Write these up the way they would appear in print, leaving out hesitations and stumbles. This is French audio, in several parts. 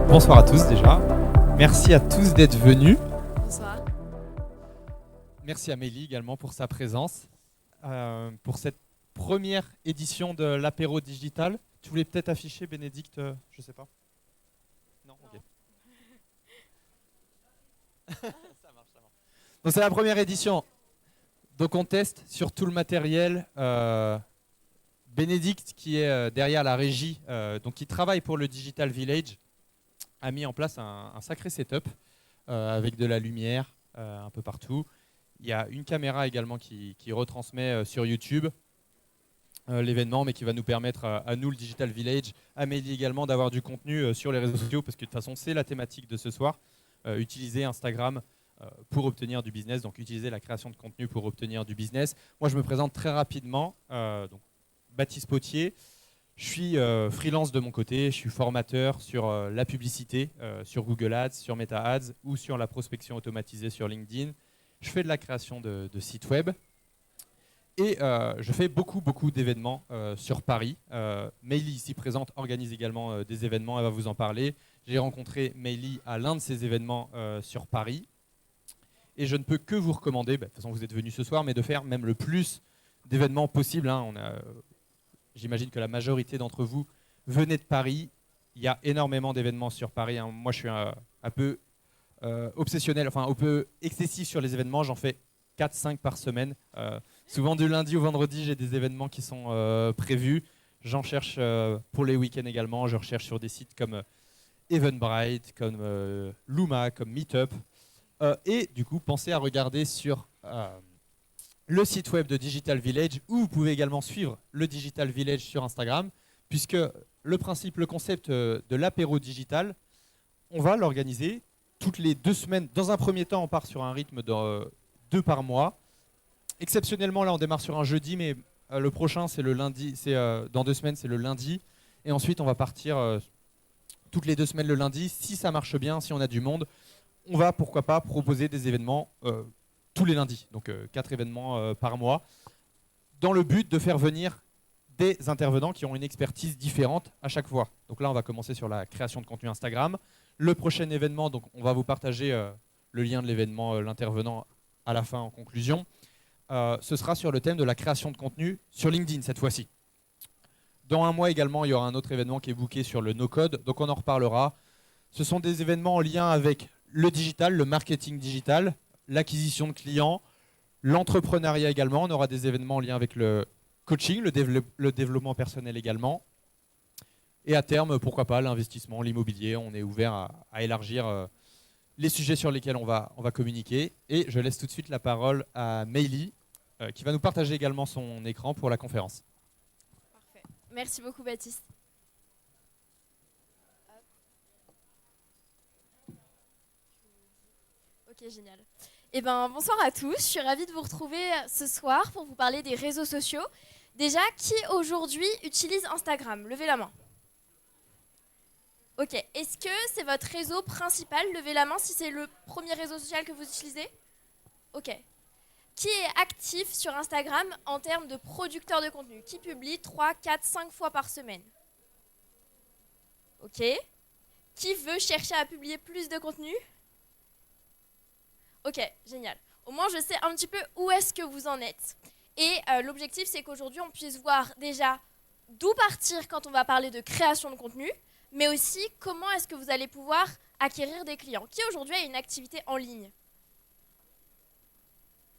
Bonsoir à tous déjà. Merci à tous d'être venus. Bonsoir. Merci à Mélie également pour sa présence. Pour cette première édition de l'apéro digital. Tu voulais peut-être afficher, Bénédicte, je ne sais pas. Non, ok. Ça marche. Donc c'est la première édition. Donc on teste sur tout le matériel. Bénédicte, qui est derrière la régie, donc qui travaille pour le Digital Village, a mis en place un sacré setup avec de la lumière un peu partout. Il y a une caméra également qui retransmet sur YouTube l'événement, mais qui va nous permettre à nous, le Digital Village, à Mélie également, d'avoir du contenu sur les réseaux sociaux, parce que de toute façon, c'est la thématique de ce soir. Utiliser Instagram pour obtenir du business, donc utiliser la création de contenu pour obtenir du business. Moi, je me présente très rapidement. Donc, Baptiste Potier. Je suis freelance de mon côté, je suis formateur sur la publicité, sur Google Ads, sur Meta Ads ou sur la prospection automatisée sur LinkedIn. Je fais de la création de sites web et je fais beaucoup d'événements sur Paris. Mélie, ici présente, organise également des événements, elle va vous en parler. J'ai rencontré Mélie à l'un de ces événements sur Paris et je ne peux que vous recommander, de toute façon vous êtes venus ce soir, mais de faire même le plus d'événements possible. J'imagine que la majorité d'entre vous venez de Paris. Il y a énormément d'événements sur Paris. Moi, je suis un peu obsessionnel, enfin un peu excessif sur les événements. J'en fais 4-5 par semaine. Souvent du lundi au vendredi, j'ai des événements qui sont prévus. J'en cherche pour les week-ends également. Je recherche sur des sites comme Eventbrite, comme Luma, comme Meetup. Et du coup, pensez à regarder sur le site web de Digital Village, où vous pouvez également suivre le Digital Village sur Instagram, puisque le concept de l'apéro digital, on va l'organiser toutes les 2 semaines. Dans un premier temps, on part sur un rythme de 2 par mois. Exceptionnellement, là, on démarre sur un jeudi, mais le prochain, c'est le lundi. Dans 2 semaines, c'est le lundi. Et ensuite, on va partir toutes les 2 semaines le lundi. Si ça marche bien, si on a du monde, on va, pourquoi pas, proposer des événements tous les lundis, donc 4 événements par mois, dans le but de faire venir des intervenants qui ont une expertise différente à chaque fois. Donc là, on va commencer sur la création de contenu Instagram. Le prochain événement, donc on va vous partager le lien de l'événement, l'intervenant à la fin en conclusion. Ce sera sur le thème de la création de contenu sur LinkedIn cette fois-ci. Dans un mois également, il y aura un autre événement qui est booké sur le no-code, donc on en reparlera. Ce sont des événements en lien avec le digital, le marketing digital, l'acquisition de clients, l'entrepreneuriat également. On aura des événements en lien avec le coaching, le développement personnel également. Et à terme, pourquoi pas, l'investissement, l'immobilier. On est ouvert à élargir les sujets sur lesquels on va communiquer. Et je laisse tout de suite la parole à Mélie, qui va nous partager également son écran pour la conférence. Parfait. Merci beaucoup, Baptiste. Ok, génial. Bonsoir à tous, je suis ravie de vous retrouver ce soir pour vous parler des réseaux sociaux. Déjà, qui aujourd'hui utilise Instagram? Levez la main. Ok, est-ce que c'est votre réseau principal? Levez la main si c'est le premier réseau social que vous utilisez. Ok. Qui est actif sur Instagram en termes de producteur de contenu? Qui publie 3, 4, 5 fois par semaine? Ok. Qui veut chercher à publier plus de contenu? Ok, génial. Au moins, je sais un petit peu où est-ce que vous en êtes. Et l'objectif, c'est qu'aujourd'hui, on puisse voir déjà d'où partir quand on va parler de création de contenu, mais aussi comment est-ce que vous allez pouvoir acquérir des clients. Qui aujourd'hui a une activité en ligne?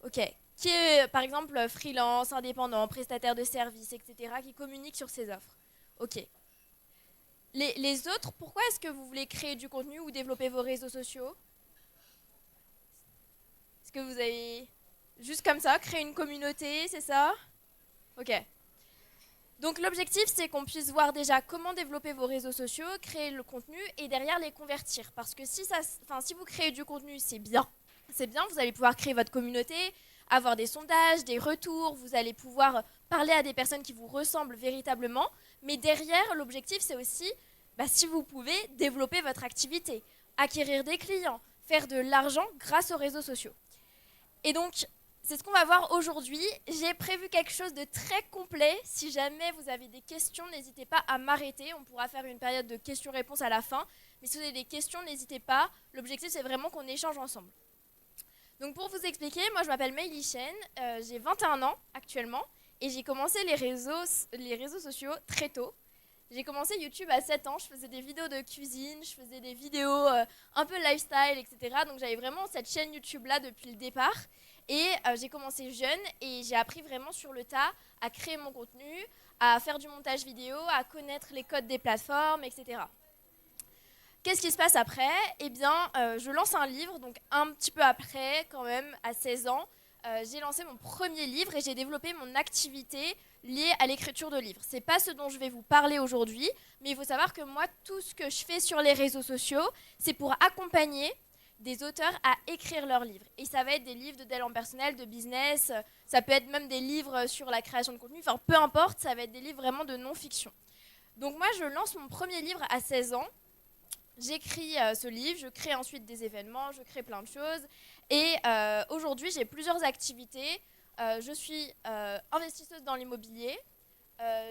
Ok. Qui est, par exemple, freelance, indépendant, prestataire de services, etc., qui communique sur ses offres. Ok. Les autres, pourquoi est-ce que vous voulez créer du contenu ou développer vos réseaux sociaux? Est-ce que vous avez juste comme ça créé une communauté, c'est ça? Ok. Donc l'objectif, c'est qu'on puisse voir déjà comment développer vos réseaux sociaux, créer le contenu et derrière les convertir. Parce que si vous créez du contenu, c'est bien. C'est bien, vous allez pouvoir créer votre communauté, avoir des sondages, des retours, vous allez pouvoir parler à des personnes qui vous ressemblent véritablement. Mais derrière, l'objectif, c'est aussi, si vous pouvez, développer votre activité, acquérir des clients, faire de l'argent grâce aux réseaux sociaux. Et donc, c'est ce qu'on va voir aujourd'hui. J'ai prévu quelque chose de très complet. Si jamais vous avez des questions, n'hésitez pas à m'arrêter. On pourra faire une période de questions-réponses à la fin. Mais si vous avez des questions, n'hésitez pas. L'objectif, c'est vraiment qu'on échange ensemble. Donc pour vous expliquer, moi je m'appelle Meili Chen, j'ai 21 ans actuellement et j'ai commencé les réseaux sociaux très tôt. J'ai commencé YouTube à 7 ans, je faisais des vidéos de cuisine, je faisais des vidéos un peu lifestyle, etc. Donc j'avais vraiment cette chaîne YouTube là depuis le départ. Et j'ai commencé jeune et j'ai appris vraiment sur le tas à créer mon contenu, à faire du montage vidéo, à connaître les codes des plateformes, etc. Qu'est-ce qui se passe après? Eh bien, je lance un livre, donc un petit peu après, quand même, à 16 ans, j'ai lancé mon premier livre et j'ai développé mon activité liée à l'écriture de livres. C'est pas ce dont je vais vous parler aujourd'hui, mais il faut savoir que moi, tout ce que je fais sur les réseaux sociaux, c'est pour accompagner des auteurs à écrire leurs livres. Et ça va être des livres de développement personnel, de business, ça peut être même des livres sur la création de contenu, enfin peu importe, ça va être des livres vraiment de non-fiction. Donc moi, je lance mon premier livre à 16 ans. J'écris ce livre, je crée ensuite des événements, je crée plein de choses. Et aujourd'hui, j'ai plusieurs activités. Je suis investisseuse dans l'immobilier.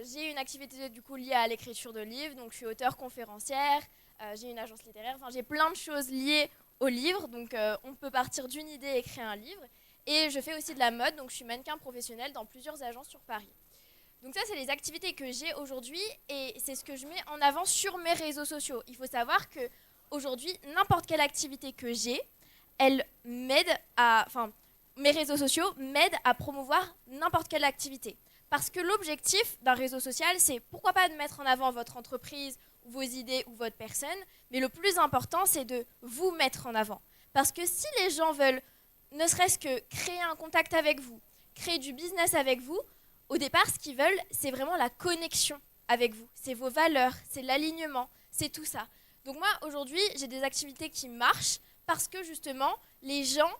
J'ai une activité du coup liée à l'écriture de livres. Donc je suis auteure conférencière. J'ai une agence littéraire. Enfin, j'ai plein de choses liées au livre. Donc on peut partir d'une idée et créer un livre. Et je fais aussi de la mode. Donc je suis mannequin professionnel dans plusieurs agences sur Paris. Donc ça, c'est les activités que j'ai aujourd'hui et c'est ce que je mets en avant sur mes réseaux sociaux. Il faut savoir qu'aujourd'hui, n'importe quelle activité que j'ai, elle m'aide à... Enfin, mes réseaux sociaux m'aident à promouvoir n'importe quelle activité. Parce que l'objectif d'un réseau social, c'est pourquoi pas de mettre en avant votre entreprise, vos idées ou votre personne, mais le plus important, c'est de vous mettre en avant. Parce que si les gens veulent, ne serait-ce que créer un contact avec vous, créer du business avec vous, au départ, ce qu'ils veulent, c'est vraiment la connexion avec vous. C'est vos valeurs, c'est l'alignement, c'est tout ça. Donc moi, aujourd'hui, j'ai des activités qui marchent parce que justement, les gens,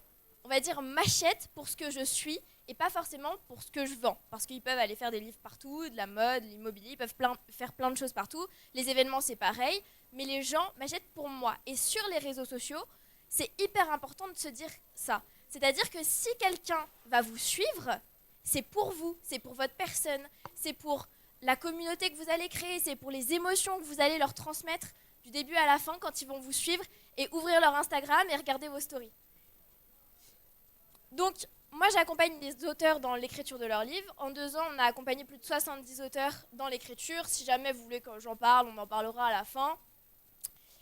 on va dire, m'achètent pour ce que je suis et pas forcément pour ce que je vends. Parce qu'ils peuvent aller faire des livres partout, de la mode, l'immobilier, ils peuvent faire plein de choses partout. Les événements, c'est pareil. Mais les gens m'achètent pour moi. Et sur les réseaux sociaux, c'est hyper important de se dire ça. C'est-à-dire que si quelqu'un va vous suivre, c'est pour vous, c'est pour votre personne, c'est pour la communauté que vous allez créer, c'est pour les émotions que vous allez leur transmettre du début à la fin quand ils vont vous suivre et ouvrir leur Instagram et regarder vos stories. Donc, moi, j'accompagne des auteurs dans l'écriture de leurs livres. En 2 ans, on a accompagné plus de 70 auteurs dans l'écriture. Si jamais vous voulez que j'en parle, on en parlera à la fin.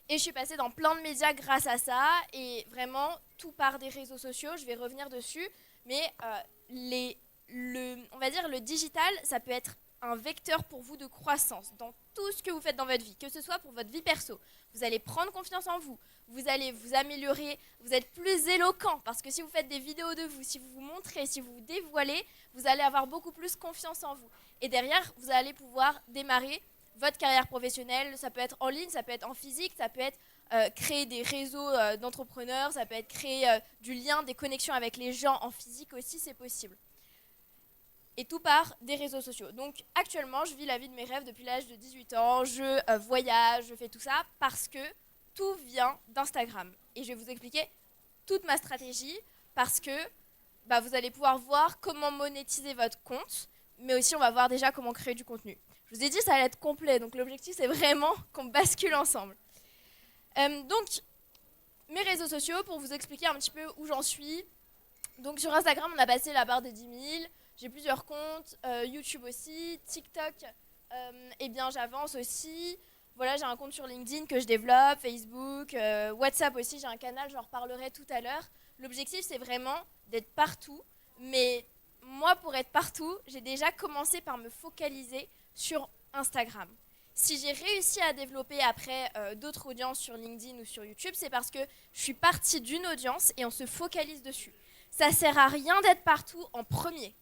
Et je suis passée dans plein de médias grâce à ça. Et vraiment, tout part des réseaux sociaux. Je vais revenir dessus. Mais on va dire le digital, ça peut être un vecteur pour vous de croissance dans tout ce que vous faites dans votre vie, que ce soit pour votre vie perso. Vous allez prendre confiance en vous, vous allez vous améliorer, vous êtes plus éloquent parce que si vous faites des vidéos de vous, si vous vous montrez, si vous vous dévoilez, vous allez avoir beaucoup plus confiance en vous. Et derrière, vous allez pouvoir démarrer votre carrière professionnelle. Ça peut être en ligne, ça peut être en physique, ça peut être créer des réseaux d'entrepreneurs, ça peut être créer du lien, des connexions avec les gens en physique aussi, c'est possible. Et tout part des réseaux sociaux. Donc actuellement, je vis la vie de mes rêves depuis l'âge de 18 ans. Je voyage, je fais tout ça parce que tout vient d'Instagram. Et je vais vous expliquer toute ma stratégie parce que vous allez pouvoir voir comment monétiser votre compte, mais aussi on va voir déjà comment créer du contenu. Je vous ai dit ça allait être complet, donc l'objectif c'est vraiment qu'on bascule ensemble. Donc mes réseaux sociaux, pour vous expliquer un petit peu où j'en suis. Donc sur Instagram, on a passé la barre des 10 000. J'ai plusieurs comptes, YouTube aussi, TikTok, eh bien j'avance aussi. Voilà, j'ai un compte sur LinkedIn que je développe, Facebook, WhatsApp aussi, j'ai un canal, j'en reparlerai tout à l'heure. L'objectif, c'est vraiment d'être partout. Mais moi, pour être partout, j'ai déjà commencé par me focaliser sur Instagram. Si j'ai réussi à développer après d'autres audiences sur LinkedIn ou sur YouTube, c'est parce que je suis partie d'une audience et on se focalise dessus. Ça ne sert à rien d'être partout en premier.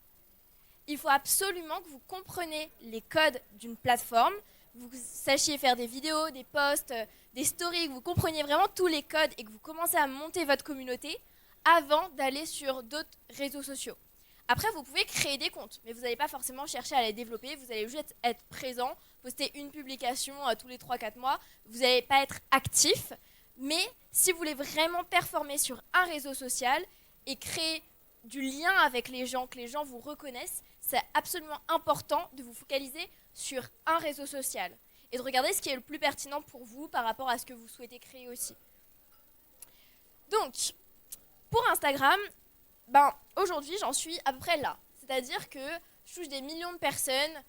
Il faut absolument que vous compreniez les codes d'une plateforme, vous sachiez faire des vidéos, des posts, des stories, que vous compreniez vraiment tous les codes et que vous commencez à monter votre communauté avant d'aller sur d'autres réseaux sociaux. Après, vous pouvez créer des comptes, mais vous n'allez pas forcément chercher à les développer, vous allez juste être présent, poster une publication tous les 3-4 mois, vous n'allez pas être actif, mais si vous voulez vraiment performer sur un réseau social et créer du lien avec les gens, que les gens vous reconnaissent, c'est absolument important de vous focaliser sur un réseau social et de regarder ce qui est le plus pertinent pour vous par rapport à ce que vous souhaitez créer aussi. Donc, pour Instagram, aujourd'hui, j'en suis à peu près là. C'est-à-dire que je touche des millions de personnes,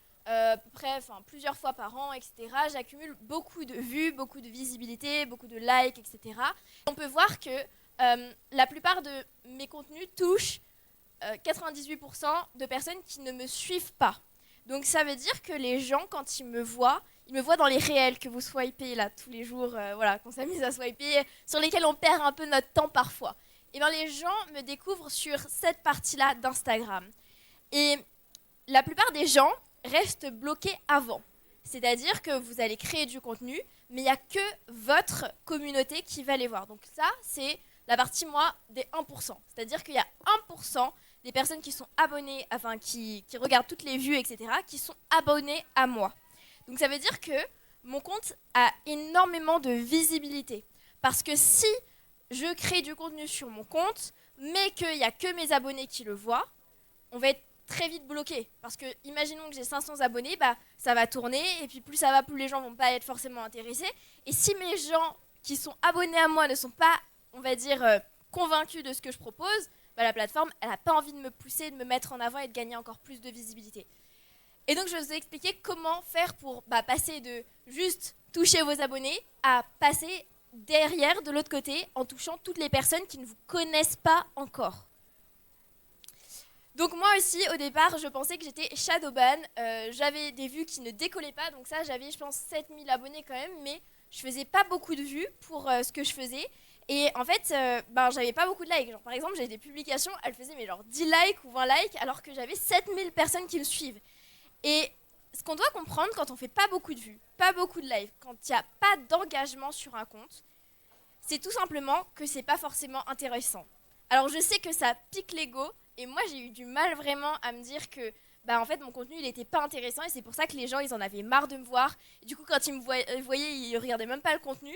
plusieurs fois par an, etc. J'accumule beaucoup de vues, beaucoup de visibilité, beaucoup de likes, etc. On peut voir que la plupart de mes contenus touchent 98% de personnes qui ne me suivent pas. Donc ça veut dire que les gens, quand ils me voient dans les réels que vous swipez là tous les jours, qu'on s'amuse à swiper, sur lesquels on perd un peu notre temps parfois. Et bien les gens me découvrent sur cette partie-là d'Instagram. Et la plupart des gens restent bloqués avant. C'est-à-dire que vous allez créer du contenu, mais il n'y a que votre communauté qui va les voir. Donc ça, c'est la partie, des 1%. C'est-à-dire qu'il y a 1% des personnes qui sont abonnées, qui regardent toutes les vues, etc., qui sont abonnées à moi. Donc ça veut dire que mon compte a énormément de visibilité. Parce que si je crée du contenu sur mon compte, mais qu'il n'y a que mes abonnés qui le voient, on va être très vite bloqué. Parce que, imaginons que j'ai 500 abonnés, ça va tourner, et puis plus ça va, plus les gens vont pas être forcément intéressés. Et si mes gens qui sont abonnés à moi ne sont pas, on va dire, convaincus de ce que je propose, la plateforme, elle n'a pas envie de me pousser, de me mettre en avant et de gagner encore plus de visibilité. Et donc, je vais vous expliquer comment faire pour passer de juste toucher vos abonnés à passer derrière, de l'autre côté, en touchant toutes les personnes qui ne vous connaissent pas encore. Donc moi aussi, au départ, je pensais que j'étais shadowban. J'avais des vues qui ne décollaient pas, donc ça, j'avais, je pense, 7000 abonnés quand même, mais je faisais pas beaucoup de vues pour ce que je faisais. Et en fait, j'avais pas beaucoup de likes. Genre, par exemple, j'avais des publications, elles faisaient 10 likes ou 20 likes, alors que j'avais 7000 personnes qui me suivent. Et ce qu'on doit comprendre quand on fait pas beaucoup de vues, pas beaucoup de likes, quand il n'y a pas d'engagement sur un compte, c'est tout simplement que c'est pas forcément intéressant. Alors je sais que ça pique l'ego, et moi j'ai eu du mal vraiment à me dire que en fait mon contenu il était pas intéressant, et c'est pour ça que les gens ils en avaient marre de me voir. Et du coup quand ils me voyaient, ils regardaient même pas le contenu.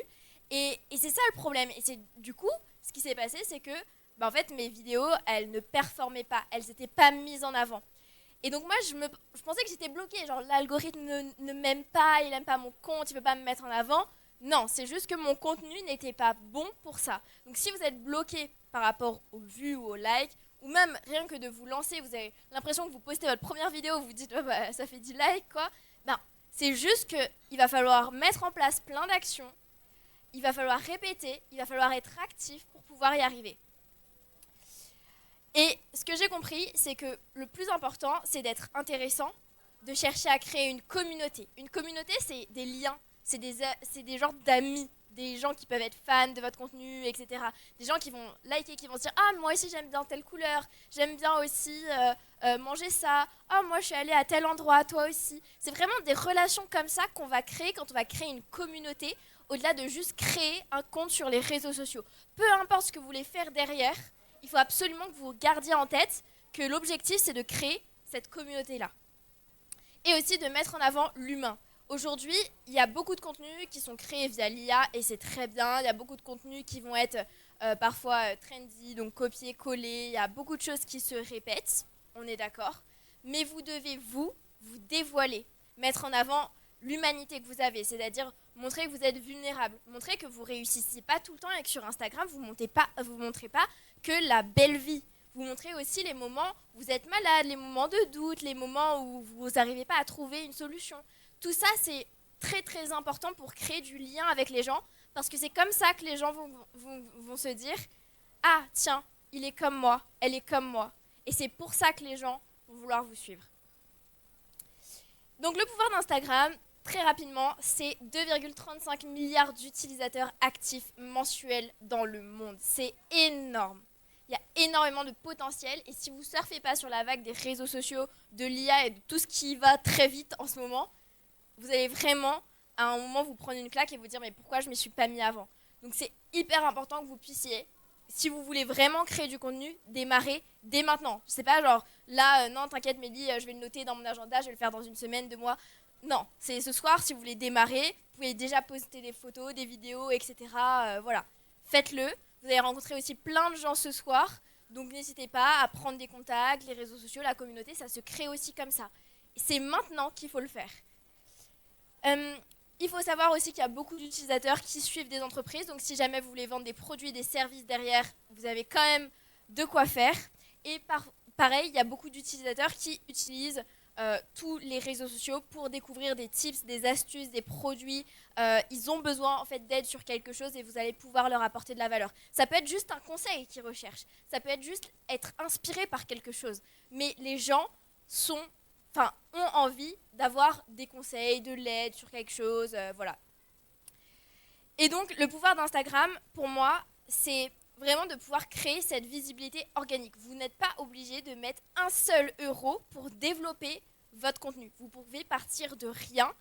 Et c'est ça le problème. Et c'est du coup, ce qui s'est passé, c'est que en fait, mes vidéos, elles ne performaient pas. Elles n'étaient pas mises en avant. Et donc moi, je pensais que j'étais bloquée. Genre, l'algorithme ne m'aime pas, il n'aime pas mon compte, il ne veut pas me mettre en avant. Non, c'est juste que mon contenu n'était pas bon pour ça. Donc si vous êtes bloqué par rapport aux vues ou aux likes, ou même rien que de vous lancer, vous avez l'impression que vous postez votre première vidéo, vous vous dites ça fait 10 likes, quoi. C'est juste qu'il va falloir mettre en place plein d'actions. Il va falloir répéter, il va falloir être actif pour pouvoir y arriver. Et ce que j'ai compris, c'est que le plus important, c'est d'être intéressant, de chercher à créer une communauté. Une communauté, c'est des liens, c'est des genres d'amis, des gens qui peuvent être fans de votre contenu, etc. Des gens qui vont liker, qui vont se dire « Ah, moi aussi j'aime bien telle couleur, j'aime bien aussi manger ça, ah, moi je suis allée à tel endroit, toi aussi ». C'est vraiment des relations comme ça qu'on va créer quand on va créer une communauté, au-delà de juste créer un compte sur les réseaux sociaux. Peu importe ce que vous voulez faire derrière, il faut absolument que vous gardiez en tête que l'objectif, c'est de créer cette communauté-là. Et aussi de mettre en avant l'humain. Aujourd'hui, il y a beaucoup de contenus qui sont créés via l'IA et c'est très bien. Il y a beaucoup de contenus qui vont être parfois trendy, donc copier-coller. Il y a beaucoup de choses qui se répètent, on est d'accord. Mais vous devez vous dévoiler, mettre en avant l'humanité que vous avez, c'est-à-dire montrer que vous êtes vulnérable, montrer que vous réussissez pas tout le temps et que sur Instagram, vous montrez pas que la belle vie. Vous montrez aussi les moments où vous êtes malade, les moments de doute, les moments où vous n'arrivez pas à trouver une solution. Tout ça, c'est très très important pour créer du lien avec les gens, parce que c'est comme ça que les gens vont se dire « Ah, tiens, il est comme moi, elle est comme moi ». Et c'est pour ça que les gens vont vouloir vous suivre. Donc le pouvoir d'Instagram, très rapidement, c'est 2,35 milliards d'utilisateurs actifs mensuels dans le monde. C'est énorme. Il y a énormément de potentiel. Et si vous ne surfez pas sur la vague des réseaux sociaux, de l'IA et de tout ce qui va très vite en ce moment, vous allez vraiment, à un moment, vous prendre une claque et vous dire « Mais pourquoi je ne m'y suis pas mis avant ?» Donc c'est hyper important que vous puissiez, si vous voulez vraiment créer du contenu, démarrer dès maintenant. Je sais pas, genre, là, non, t'inquiète Mélie, je vais le noter dans mon agenda, je vais le faire dans une semaine, 2 mois. Non, c'est ce soir, si vous voulez démarrer, vous pouvez déjà poster des photos, des vidéos, etc. Voilà, faites-le. Vous allez rencontrer aussi plein de gens ce soir. Donc n'hésitez pas à prendre des contacts, les réseaux sociaux, la communauté, ça se crée aussi comme ça. C'est maintenant qu'il faut le faire. Il faut savoir aussi qu'il y a beaucoup d'utilisateurs qui suivent des entreprises, donc si jamais vous voulez vendre des produits, des services derrière, vous avez quand même de quoi faire. Et pareil, il y a beaucoup d'utilisateurs qui utilisent tous les réseaux sociaux pour découvrir des tips, des astuces, des produits. Ils ont besoin en fait d'aide sur quelque chose et vous allez pouvoir leur apporter de la valeur. Ça peut être juste un conseil qu'ils recherchent, ça peut être juste être inspiré par quelque chose. Mais les gens ont envie d'avoir des conseils, de l'aide sur quelque chose, voilà. Et donc le pouvoir d'Instagram, pour moi, c'est vraiment de pouvoir créer cette visibilité organique. Vous n'êtes pas obligé de mettre un seul euro pour développer votre contenu. Vous pouvez partir de rien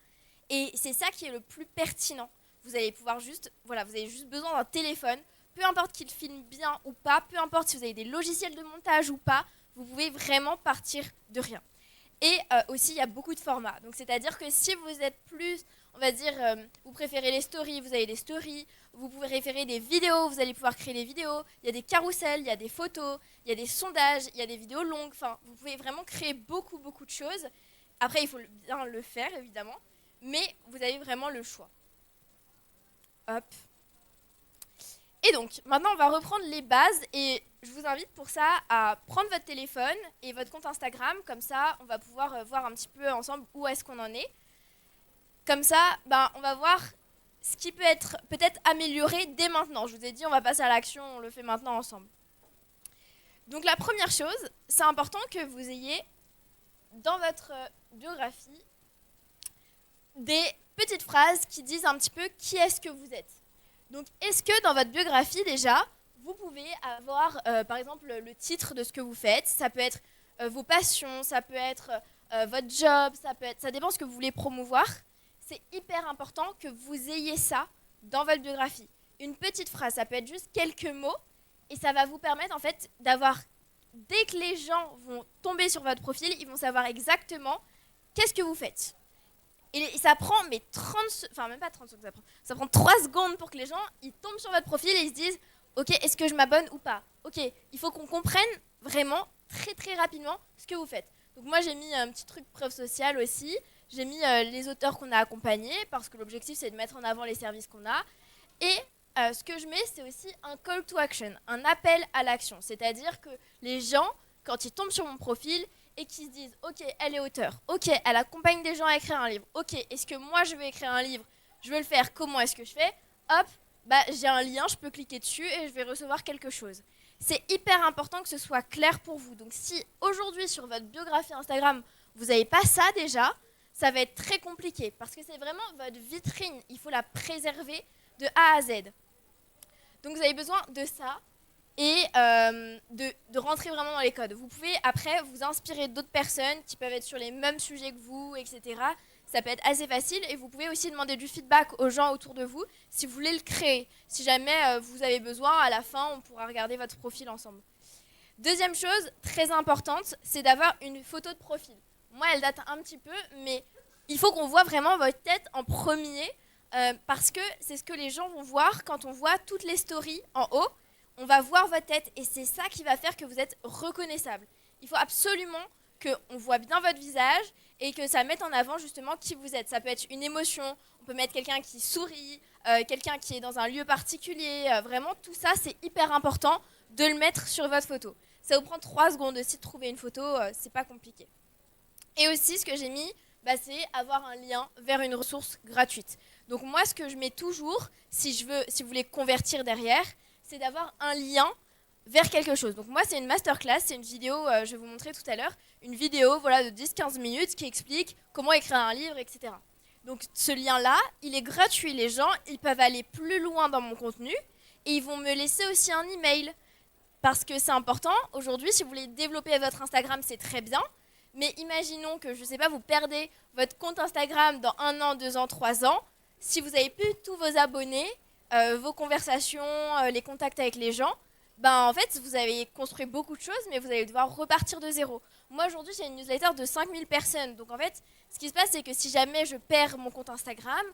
et c'est ça qui est le plus pertinent. Vous allez pouvoir vous avez juste besoin d'un téléphone, peu importe qu'il filme bien ou pas, peu importe si vous avez des logiciels de montage ou pas, vous pouvez vraiment partir de rien. Et aussi, il y a beaucoup de formats. Donc, c'est-à-dire que si vous êtes plus, on va dire, vous préférez les stories, vous avez des stories. Vous pouvez préférer des vidéos, vous allez pouvoir créer des vidéos. Il y a des carousels, il y a des photos, il y a des sondages, il y a des vidéos longues. Enfin, vous pouvez vraiment créer beaucoup, beaucoup de choses. Après, il faut bien le faire, évidemment. Mais vous avez vraiment le choix. Hop. Et donc, maintenant, on va reprendre les bases et je vous invite pour ça à prendre votre téléphone et votre compte Instagram. Comme ça, on va pouvoir voir un petit peu ensemble où est-ce qu'on en est. Comme ça, on va voir ce qui peut être peut-être amélioré dès maintenant. Je vous ai dit, on va passer à l'action, on le fait maintenant ensemble. Donc, la première chose, c'est important que vous ayez dans votre biographie des petites phrases qui disent un petit peu qui est-ce que vous êtes. Donc, est-ce que dans votre biographie, déjà, vous pouvez avoir, par exemple, le titre de ce que vous faites. Ça peut être vos passions, ça peut être votre job, ça dépend de ce que vous voulez promouvoir. C'est hyper important que vous ayez ça dans votre biographie. Une petite phrase, ça peut être juste quelques mots, et ça va vous permettre, en fait, d'avoir, dès que les gens vont tomber sur votre profil, ils vont savoir exactement qu'est-ce que vous faites. Et ça prend, mais même pas 30 secondes, ça prend 3 secondes pour que les gens, ils tombent sur votre profil et ils se disent « Ok, est-ce que je m'abonne ou pas ?» Ok, il faut qu'on comprenne vraiment très très rapidement ce que vous faites. Donc moi j'ai mis un petit truc preuve sociale aussi, j'ai mis les auteurs qu'on a accompagnés parce que l'objectif c'est de mettre en avant les services qu'on a. Et ce que je mets c'est aussi un call to action, un appel à l'action. C'est-à-dire que les gens, quand ils tombent sur mon profil, et qui se disent « Ok, elle est auteure. Ok, elle accompagne des gens à écrire un livre. Ok, est-ce que moi, je vais écrire un livre? Je vais le faire. Comment est-ce que je fais ?» Hop, j'ai un lien, je peux cliquer dessus et je vais recevoir quelque chose. C'est hyper important que ce soit clair pour vous. Donc, si aujourd'hui, sur votre biographie Instagram, vous n'avez pas ça déjà, ça va être très compliqué parce que c'est vraiment votre vitrine. Il faut la préserver de A à Z. Donc, vous avez besoin de ça. Et de rentrer vraiment dans les codes. Vous pouvez après vous inspirer d'autres personnes qui peuvent être sur les mêmes sujets que vous, etc. Ça peut être assez facile et vous pouvez aussi demander du feedback aux gens autour de vous si vous voulez le créer. Si jamais vous avez besoin, à la fin, on pourra regarder votre profil ensemble. Deuxième chose très importante, c'est d'avoir une photo de profil. Moi, elle date un petit peu, mais il faut qu'on voit vraiment votre tête en premier parce que c'est ce que les gens vont voir quand on voit toutes les stories en haut. On va voir votre tête et c'est ça qui va faire que vous êtes reconnaissable. Il faut absolument qu'on voit bien votre visage et que ça mette en avant justement qui vous êtes. Ça peut être une émotion, on peut mettre quelqu'un qui sourit, quelqu'un qui est dans un lieu particulier. Vraiment, tout ça, c'est hyper important de le mettre sur votre photo. Ça vous prend 3 secondes aussi de trouver une photo, c'est pas compliqué. Et aussi, ce que j'ai mis, c'est avoir un lien vers une ressource gratuite. Donc moi, ce que je mets toujours, si vous voulez convertir derrière, c'est d'avoir un lien vers quelque chose. Donc moi, c'est une masterclass, c'est une vidéo, je vais vous montrer tout à l'heure, une vidéo de 10-15 minutes qui explique comment écrire un livre, etc. Donc ce lien-là, il est gratuit. Les gens, ils peuvent aller plus loin dans mon contenu et ils vont me laisser aussi un email. Parce que c'est important, aujourd'hui, si vous voulez développer votre Instagram, c'est très bien. Mais imaginons que, je ne sais pas, vous perdez votre compte Instagram dans 1 an, 2 ans, 3 ans. Si vous avez plus tous vos abonnés, vos conversations, les contacts avec les gens, en fait, vous avez construit beaucoup de choses, mais vous allez devoir repartir de zéro. Moi, aujourd'hui, j'ai une newsletter de 5000 personnes. Donc, en fait, ce qui se passe, c'est que si jamais je perds mon compte Instagram,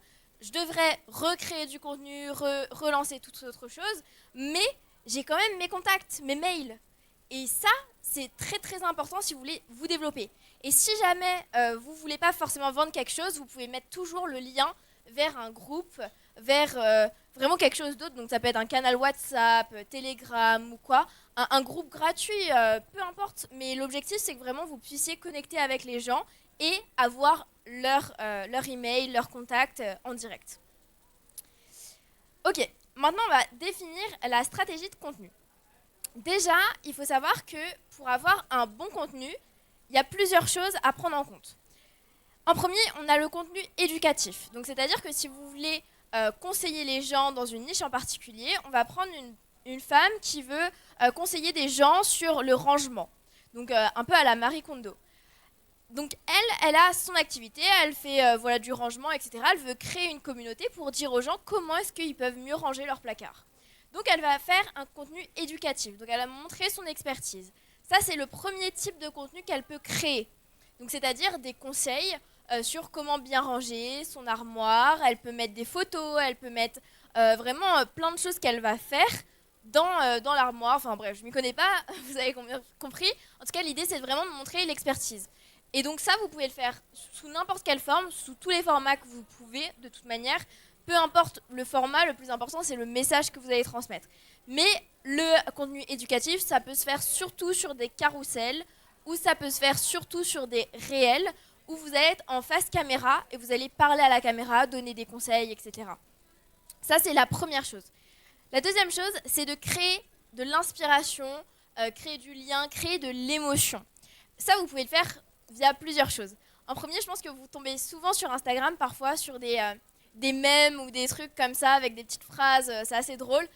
je devrais recréer du contenu, relancer toute autre chose, mais j'ai quand même mes contacts, mes mails. Et ça, c'est très très important si vous voulez vous développer. Et si jamais vous ne voulez pas forcément vendre quelque chose, vous pouvez mettre toujours le lien vers un groupe, vers vraiment quelque chose d'autre. Donc ça peut être un canal WhatsApp, Telegram ou quoi. Un groupe gratuit, peu importe. Mais l'objectif, c'est que vraiment vous puissiez connecter avec les gens et avoir leur email, leur contact en direct. Ok, maintenant on va définir la stratégie de contenu. Déjà, il faut savoir que pour avoir un bon contenu, il y a plusieurs choses à prendre en compte. En premier, on a le contenu éducatif. Donc, c'est-à-dire que si vous voulez conseiller les gens dans une niche en particulier, on va prendre une femme qui veut conseiller des gens sur le rangement. Donc, un peu à la Marie Kondo. Donc, elle a son activité, elle fait voilà, du rangement, etc. Elle veut créer une communauté pour dire aux gens comment est-ce qu'ils peuvent mieux ranger leur placard. Donc, elle va faire un contenu éducatif. Donc, elle va montrer son expertise. Ça, c'est le premier type de contenu qu'elle peut créer. Donc, c'est-à-dire des conseils sur comment bien ranger son armoire. Elle peut mettre des photos, elle peut mettre vraiment plein de choses qu'elle va faire dans l'armoire. Enfin bref, je ne m'y connais pas, vous avez compris. En tout cas, l'idée, c'est vraiment de montrer l'expertise. Et donc ça, vous pouvez le faire sous n'importe quelle forme, sous tous les formats que vous pouvez, de toute manière. Peu importe le format, le plus important, c'est le message que vous allez transmettre. Mais le contenu éducatif, ça peut se faire surtout sur des carousels, ou ça peut se faire surtout sur des réels, où vous allez être en face caméra, et vous allez parler à la caméra, donner des conseils, etc. Ça, c'est la première chose. La deuxième chose, c'est de créer de l'inspiration, créer du lien, créer de l'émotion. Ça, vous pouvez le faire via plusieurs choses. En premier, je pense que vous tombez souvent sur Instagram, parfois, sur des mèmes ou des trucs comme ça, avec des petites phrases, c'est assez drôle.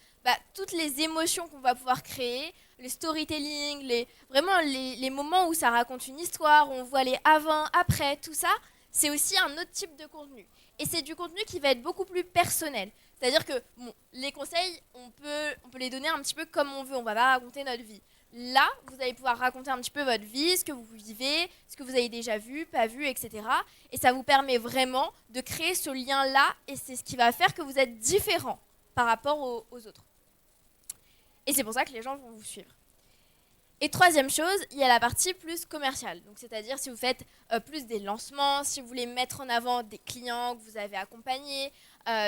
Toutes les émotions qu'on va pouvoir créer, les storytelling, vraiment les moments où ça raconte une histoire, où on voit les avant, après, tout ça, c'est aussi un autre type de contenu. Et c'est du contenu qui va être beaucoup plus personnel. C'est-à-dire que bon, les conseils, on peut les donner un petit peu comme on veut, on va pas raconter notre vie. Là, vous allez pouvoir raconter un petit peu votre vie, ce que vous vivez, ce que vous avez déjà vu, pas vu, etc. Et ça vous permet vraiment de créer ce lien-là, et c'est ce qui va faire que vous êtes différent par rapport aux autres. Et c'est pour ça que les gens vont vous suivre. Et troisième chose, il y a la partie plus commerciale. Donc, c'est-à-dire si vous faites plus des lancements, si vous voulez mettre en avant des clients que vous avez accompagnés,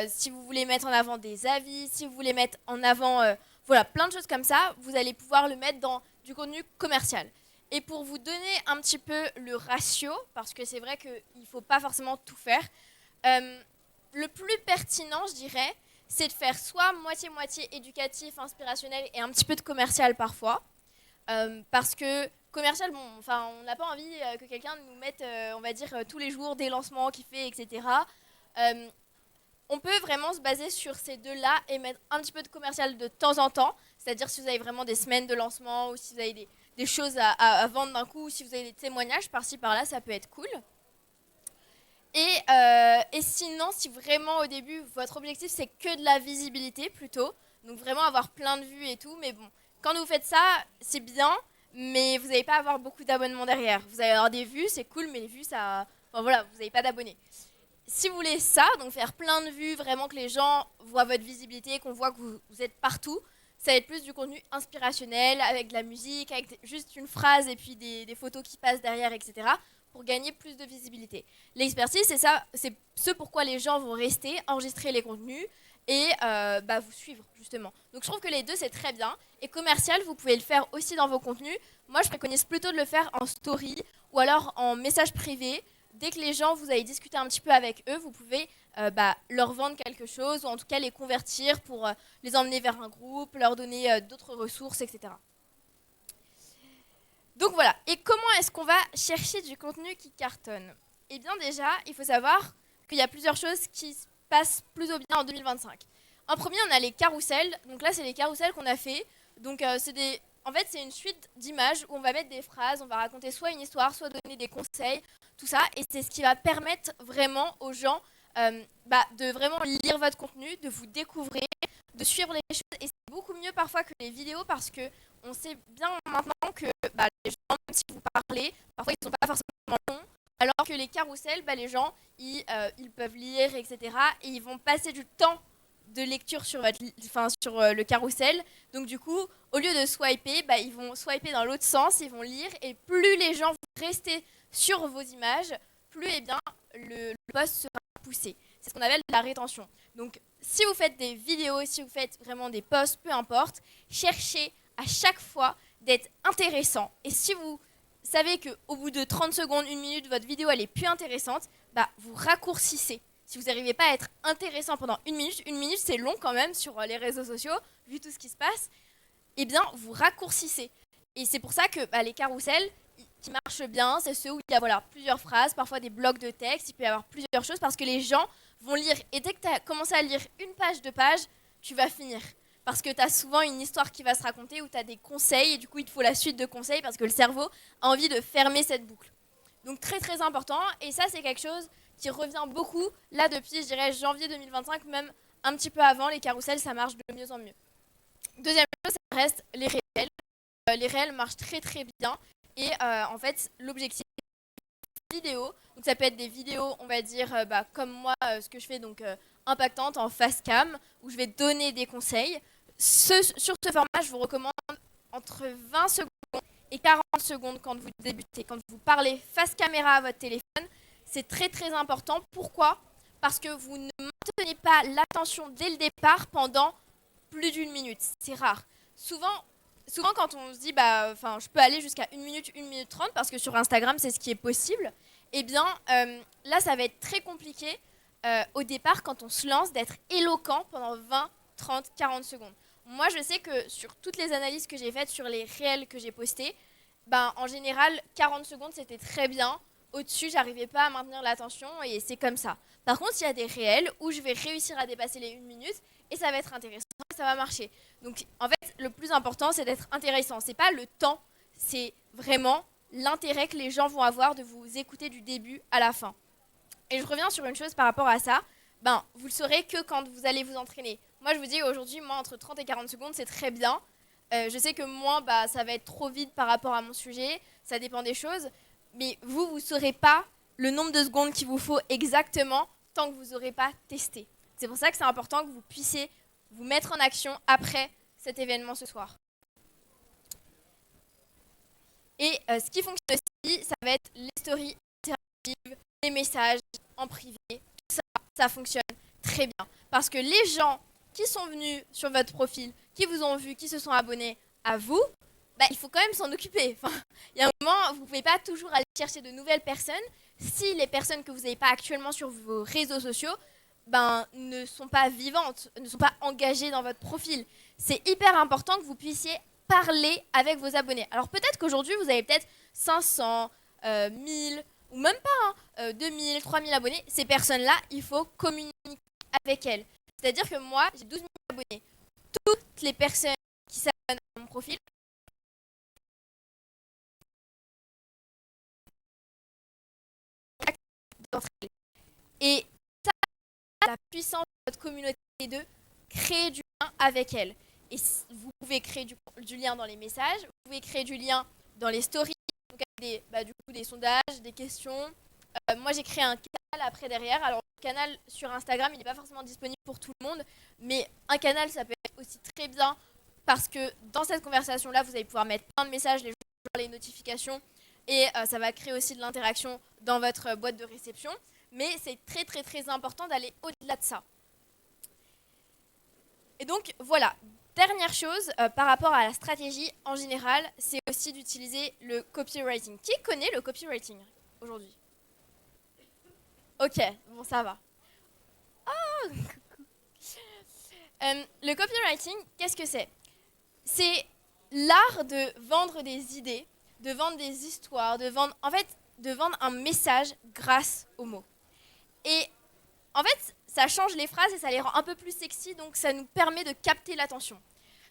si vous voulez mettre en avant des avis, si vous voulez mettre en avant voilà, plein de choses comme ça, vous allez pouvoir le mettre dans du contenu commercial. Et pour vous donner un petit peu le ratio, parce que c'est vrai qu'il ne faut pas forcément tout faire, le plus pertinent, je dirais, c'est de faire soit moitié-moitié éducatif, inspirationnel et un petit peu de commercial parfois. Parce que commercial, bon, enfin, on n'a pas envie que quelqu'un nous mette, on va dire, tous les jours des lancements qu'il fait, etc. On peut vraiment se baser sur ces deux-là et mettre un petit peu de commercial de temps en temps. C'est-à-dire si vous avez vraiment des semaines de lancement ou si vous avez des choses à vendre d'un coup, ou si vous avez des témoignages par-ci par-là, ça peut être cool. Et sinon, si vraiment au début, votre objectif, c'est que de la visibilité plutôt, donc vraiment avoir plein de vues et tout, mais bon, quand vous faites ça, c'est bien, mais vous n'allez pas avoir beaucoup d'abonnements derrière. Vous allez avoir des vues, c'est cool, mais les vues, ça... Enfin voilà, vous n'avez pas d'abonnés. Si vous voulez ça, donc faire plein de vues, vraiment que les gens voient votre visibilité, qu'on voit que vous êtes partout, ça va être plus du contenu inspirationnel, avec de la musique, avec juste une phrase et puis des photos qui passent derrière, etc., pour gagner plus de visibilité. L'expertise, c'est ça, c'est ce pourquoi les gens vont rester, enregistrer les contenus et vous suivre, justement. Donc je trouve que les deux, c'est très bien. Et commercial, vous pouvez le faire aussi dans vos contenus. Moi, je préconise plutôt de le faire en story ou alors en message privé. Dès que les gens, vous allez discuter un petit peu avec eux, vous pouvez leur vendre quelque chose ou en tout cas les convertir pour les emmener vers un groupe, leur donner d'autres ressources, etc. Donc voilà. Et comment est-ce qu'on va chercher du contenu qui cartonne ? Eh bien déjà, il faut savoir qu'il y a plusieurs choses qui se passent plus ou bien en 2025. En premier, on a les carousels. Donc là, c'est les carousels qu'on a fait. Donc en fait, c'est une suite d'images où on va mettre des phrases, on va raconter soit une histoire, soit donner des conseils, tout ça. Et c'est ce qui va permettre vraiment aux gens de vraiment lire votre contenu, de vous découvrir, de suivre les choses. Et c'est beaucoup mieux parfois que les vidéos parce qu'on sait bien maintenant que les gens, même si vous parlez, parfois ils ne sont pas forcément longs. Alors que les carousels, les gens, ils peuvent lire, etc. Et ils vont passer du temps de lecture sur, sur le carrousel. Donc du coup, au lieu de swiper, bah, ils vont swiper dans l'autre sens, ils vont lire. Et plus les gens vont rester sur vos images, plus eh bien, le post sera poussé. C'est ce qu'on appelle la rétention. Donc si vous faites des vidéos, si vous faites vraiment des posts, peu importe, cherchez à chaque fois d'être intéressant. Et si vous savez qu'au bout de 30 secondes, 1 minute, votre vidéo elle est plus intéressante, bah, vous raccourcissez. Si vous n'arrivez pas à être intéressant pendant 1 minute c'est long quand même sur les réseaux sociaux, vu tout ce qui se passe, eh bien vous raccourcissez. Et c'est pour ça que bah, les carousels qui marchent bien, c'est ceux où il y a voilà, plusieurs phrases, parfois des blocs de texte, il peut y avoir plusieurs choses parce que les gens vont lire. Et dès que tu as commencé à lire une page, 2 pages, tu vas finir. Parce que tu as souvent une histoire qui va se raconter où tu as des conseils et du coup il te faut la suite de conseils parce que le cerveau a envie de fermer cette boucle. Donc très très important et ça c'est quelque chose qui revient beaucoup là depuis je dirais janvier 2025, même un petit peu avant, les carousels ça marche de mieux en mieux. Deuxième chose, ça reste les réels. Les réels marchent très très bien et en fait l'objectif vidéo, donc ça peut être des vidéos on va dire comme moi ce que je fais donc impactantes en face cam où je vais donner des conseils. Sur ce format je vous recommande entre 20 secondes et 40 secondes quand vous débutez, quand vous parlez face caméra à votre téléphone, c'est très très important. Pourquoi ? Parce que vous ne maintenez pas l'attention dès le départ pendant plus d'1 minute, c'est rare. Souvent quand on se dit je peux aller jusqu'à 1 minute, 1 minute 30 parce que sur Instagram c'est ce qui est possible, eh bien là ça va être très compliqué au départ quand on se lance d'être éloquent pendant 20, 30, 40 secondes. Moi je sais que sur toutes les analyses que j'ai faites sur les réels que j'ai postés, en général 40 secondes c'était très bien. Au-dessus j'arrivais pas à maintenir l'attention et c'est comme ça. Par contre il y a des réels où je vais réussir à dépasser les 1 minute et ça va être intéressant et ça va marcher. Donc en fait le plus important c'est d'être intéressant. C'est pas le temps, c'est vraiment l'intérêt que les gens vont avoir de vous écouter du début à la fin. Et je reviens sur une chose par rapport à ça, vous le saurez que quand vous allez vous entraîner. Moi je vous dis aujourd'hui, moi entre 30 et 40 secondes c'est très bien. Je sais que moi ça va être trop vite par rapport à mon sujet, ça dépend des choses, mais vous ne saurez pas le nombre de secondes qu'il vous faut exactement tant que vous n'aurez pas testé. C'est pour ça que c'est important que vous puissiez vous mettre en action après cet événement ce soir. Et ce qui fonctionne aussi, ça va être les stories interactives, les messages en privé, tout ça, ça fonctionne très bien. Parce que les gens qui sont venus sur votre profil, qui vous ont vu, qui se sont abonnés à vous, il faut quand même s'en occuper. Enfin, il y a un moment, vous ne pouvez pas toujours aller chercher de nouvelles personnes si les personnes que vous n'avez pas actuellement sur vos réseaux sociaux ne sont pas vivantes, ne sont pas engagées dans votre profil. C'est hyper important que vous puissiez parler avec vos abonnés. Alors peut-être qu'aujourd'hui, vous avez peut-être 500, 1000 ou même pas 2000, 3000 abonnés. Ces personnes-là, il faut communiquer avec elles. C'est-à-dire que moi, j'ai 12 000 abonnés. Toutes les personnes qui s'abonnent à mon profil, et ça, la puissance de votre communauté est de créer du lien avec elle. Et vous pouvez créer du lien dans les messages, vous pouvez créer du lien dans les stories, donc avec des sondages, des questions. Moi, j'ai créé un canal après derrière. Alors, le canal sur Instagram, il n'est pas forcément disponible pour tout le monde, mais un canal, ça peut être aussi très bien parce que dans cette conversation-là, vous allez pouvoir mettre plein de messages, les gens vont voir les notifications et ça va créer aussi de l'interaction dans votre boîte de réception. Mais c'est très très très important d'aller au-delà de ça. Et donc voilà, dernière chose par rapport à la stratégie en général, c'est aussi d'utiliser le copywriting. Qui connaît le copywriting aujourd'hui ? Ok, bon ça va. Oh, le copywriting, qu'est-ce que c'est ? C'est l'art de vendre des idées, de vendre des histoires, de vendre un message grâce aux mots. Et en fait, ça change les phrases et ça les rend un peu plus sexy, donc ça nous permet de capter l'attention.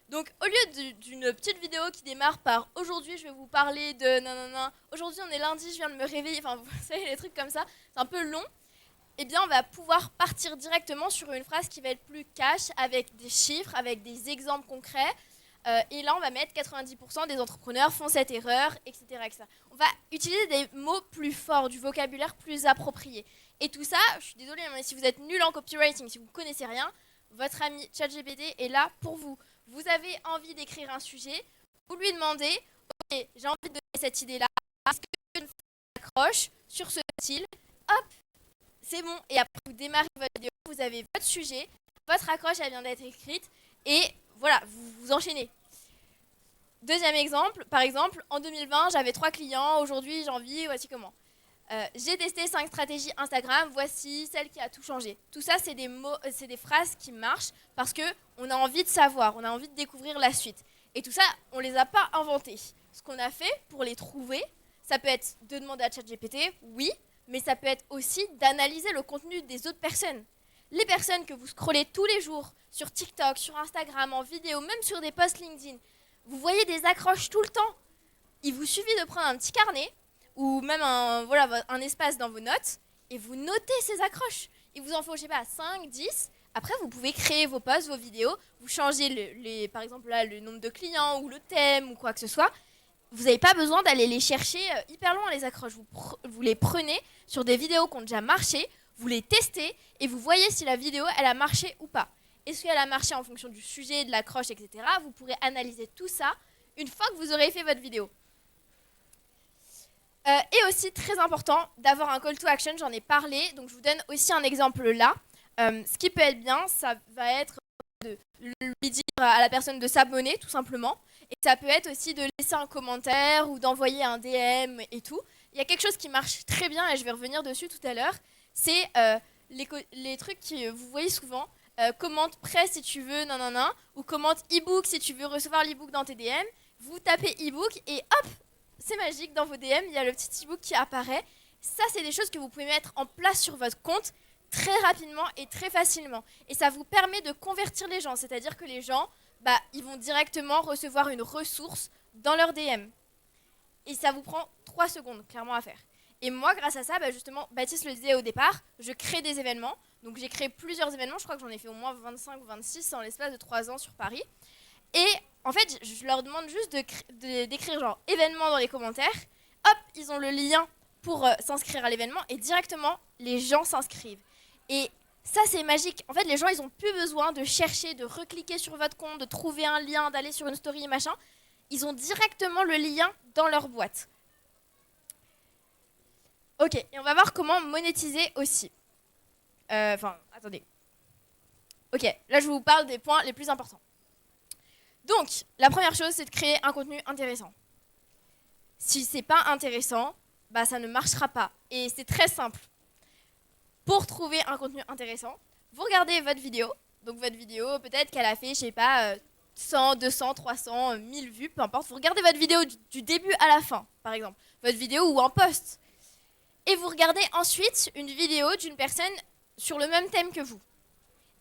Donc au lieu d'une petite vidéo qui démarre par « Aujourd'hui, je vais vous parler de nanana, aujourd'hui on est lundi, je viens de me réveiller », enfin vous savez, les trucs comme ça, c'est un peu long, eh bien on va pouvoir partir directement sur une phrase qui va être plus cash, avec des chiffres, avec des exemples concrets, et là on va mettre 90% des entrepreneurs font cette erreur, etc., etc. On va utiliser des mots plus forts, du vocabulaire plus approprié. Et tout ça, je suis désolée, mais si vous êtes nul en copywriting, si vous ne connaissez rien, votre ami ChatGPT est là pour vous. Vous avez envie d'écrire un sujet, vous lui demandez, ok, j'ai envie de donner cette idée-là, est-ce que je ne accroche sur ce style? Hop, c'est bon. Et après, vous démarrez votre vidéo, vous avez votre sujet, votre accroche, elle vient d'être écrite, et voilà, vous enchaînez. Deuxième exemple, par exemple, en 2020, j'avais 3 clients, aujourd'hui j'en vis, voici comment. J'ai testé 5 stratégies Instagram, voici celle qui a tout changé. Tout ça, c'est des mots, c'est des phrases qui marchent parce qu'on a envie de savoir, on a envie de découvrir la suite. Et tout ça, on ne les a pas inventés. Ce qu'on a fait pour les trouver, ça peut être de demander à ChatGPT, oui, mais ça peut être aussi d'analyser le contenu des autres personnes. Les personnes que vous scrollez tous les jours sur TikTok, sur Instagram, en vidéo, même sur des posts LinkedIn, vous voyez des accroches tout le temps. Il vous suffit de prendre un petit carnet ou même un espace dans vos notes et vous notez ces accroches. Il vous en faut, je sais pas, 5, 10. Après, vous pouvez créer vos posts, vos vidéos. Vous changez, par exemple, là, le nombre de clients ou le thème ou quoi que ce soit. Vous n'avez pas besoin d'aller les chercher hyper loin, les accroches. Vous les prenez sur des vidéos qui ont déjà marché, vous les testez et vous voyez si la vidéo, elle a marché ou pas. Est-ce qu'elle a marché en fonction du sujet, de l'accroche, etc. Vous pourrez analyser tout ça une fois que vous aurez fait votre vidéo. Et aussi, très important, d'avoir un call to action, j'en ai parlé, donc je vous donne aussi un exemple là. Ce qui peut être bien, ça va être de lui dire à la personne de s'abonner, tout simplement. Et ça peut être aussi de laisser un commentaire ou d'envoyer un DM et tout. Il y a quelque chose qui marche très bien, et je vais revenir dessus tout à l'heure, c'est les trucs que vous voyez souvent. Commente prêt si tu veux, nanana, ou commente e-book si tu veux recevoir l'e-book dans tes DM. Vous tapez e-book et hop, c'est magique, dans vos DM, il y a le petit e-book qui apparaît. Ça, c'est des choses que vous pouvez mettre en place sur votre compte très rapidement et très facilement. Et ça vous permet de convertir les gens, c'est-à-dire que les gens, ils vont directement recevoir une ressource dans leur DM. Et ça vous prend 3 secondes, clairement, à faire. Et moi, grâce à ça, justement, Baptiste le disait au départ, je crée des événements. Donc j'ai créé plusieurs événements, je crois que j'en ai fait au moins 25 ou 26 en l'espace de 3 ans sur Paris. Et en fait, je leur demande juste d'écrire genre événement dans les commentaires. Hop, ils ont le lien pour s'inscrire à l'événement et directement, les gens s'inscrivent. Et ça, c'est magique. En fait, les gens, ils n'ont plus besoin de chercher, de recliquer sur votre compte, de trouver un lien, d'aller sur une story, machin. Ils ont directement le lien dans leur boîte. Ok, et on va voir comment monétiser aussi. Attendez. Ok, là je vous parle des points les plus importants. Donc, la première chose, c'est de créer un contenu intéressant. Si c'est pas intéressant, ça ne marchera pas. Et c'est très simple. Pour trouver un contenu intéressant, vous regardez votre vidéo. Donc votre vidéo, peut-être qu'elle a fait, je sais pas, 100, 200, 300, 1000 vues, peu importe. Vous regardez votre vidéo du début à la fin, par exemple. Votre vidéo ou un post. Et vous regardez ensuite une vidéo d'une personne sur le même thème que vous.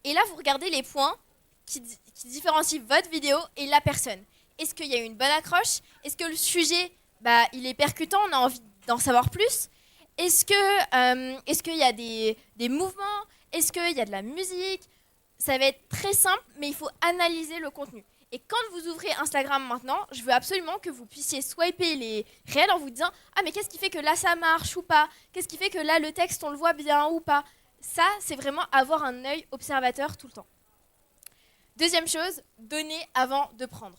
Et là, vous regardez les points qui différencient votre vidéo et la personne. Est-ce qu'il y a une bonne accroche? Est-ce que le sujet, il est percutant, on a envie d'en savoir plus? Est-ce qu'il y a des mouvements? Est-ce qu'il y a de la musique? Ça va être très simple, mais il faut analyser le contenu. Et quand vous ouvrez Instagram maintenant, je veux absolument que vous puissiez swiper les réels en vous disant « Ah, mais qu'est-ce qui fait que là, ça marche ou pas? Qu'est-ce qui fait que là, le texte, on le voit bien ou pas ?» Ça, c'est vraiment avoir un œil observateur tout le temps. Deuxième chose, donner avant de prendre.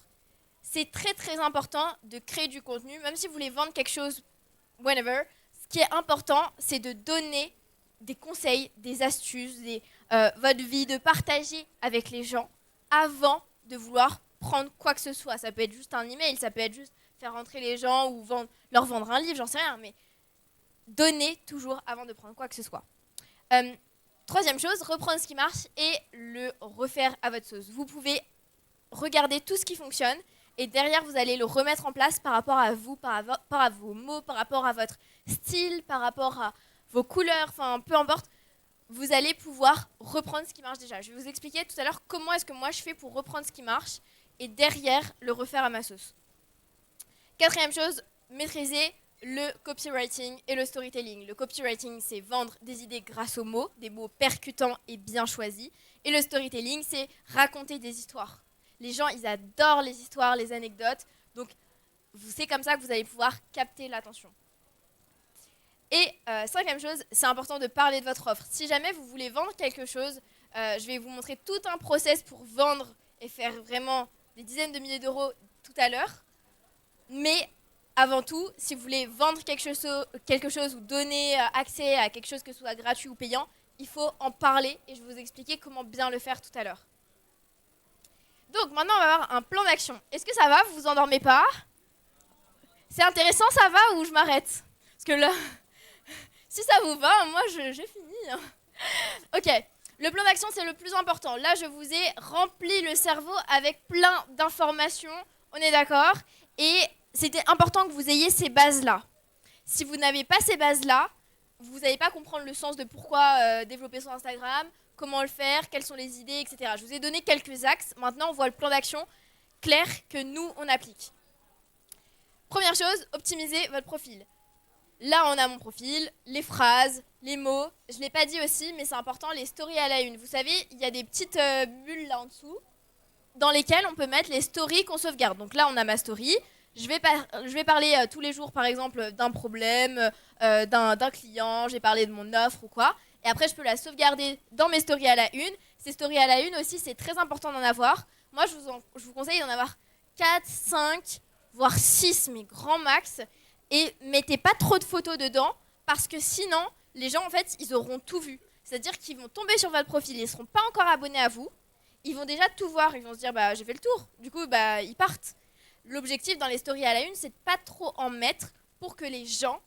C'est très, très important de créer du contenu, même si vous voulez vendre quelque chose, whenever. Ce qui est important, c'est de donner des conseils, des astuces, votre vie, de partager avec les gens avant de vouloir prendre quoi que ce soit. Ça peut être juste un email, ça peut être juste faire rentrer les gens ou leur vendre un livre, j'en sais rien, mais donnez toujours avant de prendre quoi que ce soit. Troisième chose, reprendre ce qui marche et le refaire à votre sauce. Vous pouvez regarder tout ce qui fonctionne et derrière, vous allez le remettre en place par rapport à vous, par rapport à vos mots, par rapport à votre style, par rapport à vos couleurs, enfin peu importe. Vous allez pouvoir reprendre ce qui marche déjà. Je vais vous expliquer tout à l'heure comment est-ce que moi je fais pour reprendre ce qui marche et derrière le refaire à ma sauce. Quatrième chose, maîtriser le copywriting et le storytelling. Le copywriting, c'est vendre des idées grâce aux mots, des mots percutants et bien choisis. Et le storytelling, c'est raconter des histoires. Les gens, ils adorent les histoires, les anecdotes. Donc, c'est comme ça que vous allez pouvoir capter l'attention. Et cinquième chose, c'est important de parler de votre offre. Si jamais vous voulez vendre quelque chose, Je vais vous montrer tout un process pour vendre et faire vraiment des dizaines de milliers d'euros tout à l'heure. Mais avant tout, si vous voulez vendre quelque chose ou donner accès à quelque chose que ce soit gratuit ou payant, il faut en parler et je vais vous expliquer comment bien le faire tout à l'heure. Donc maintenant, on va avoir un plan d'action. Est-ce que ça va? Vous vous endormez pas? C'est intéressant, ça va ou je m'arrête? Parce que là, si ça vous va, moi j'ai fini. Ok, le plan d'action c'est le plus important. Là, je vous ai rempli le cerveau avec plein d'informations, on est d'accord? Et c'était important que vous ayez ces bases-là. Si vous n'avez pas ces bases-là, vous n'allez pas comprendre le sens de pourquoi développer son Instagram, comment le faire, quelles sont les idées, etc. Je vous ai donné quelques axes. Maintenant, on voit le plan d'action clair que nous, on applique. Première chose, optimisez votre profil. Là, on a mon profil, les phrases, les mots. Je ne l'ai pas dit aussi, mais c'est important, les stories à la une. Vous savez, il y a des petites bulles là en dessous dans lesquelles on peut mettre les stories qu'on sauvegarde. Donc là, on a ma story. Je vais parler tous les jours, par exemple, d'un problème, d'un client. J'ai parlé de mon offre ou quoi. Et après, je peux la sauvegarder dans mes stories à la une. Ces stories à la une aussi, c'est très important d'en avoir. Moi, je vous conseille d'en avoir 4, 5, voire 6, mais grand max. Et mettez pas trop de photos dedans, parce que sinon, les gens, en fait, ils auront tout vu. C'est-à-dire qu'ils vont tomber sur votre profil, ils ne seront pas encore abonnés à vous. Ils vont déjà tout voir, ils vont se dire, bah, j'ai fait le tour. Du coup, bah, ils partent. L'objectif dans les stories à la une, c'est de pas trop en mettre pour que les gens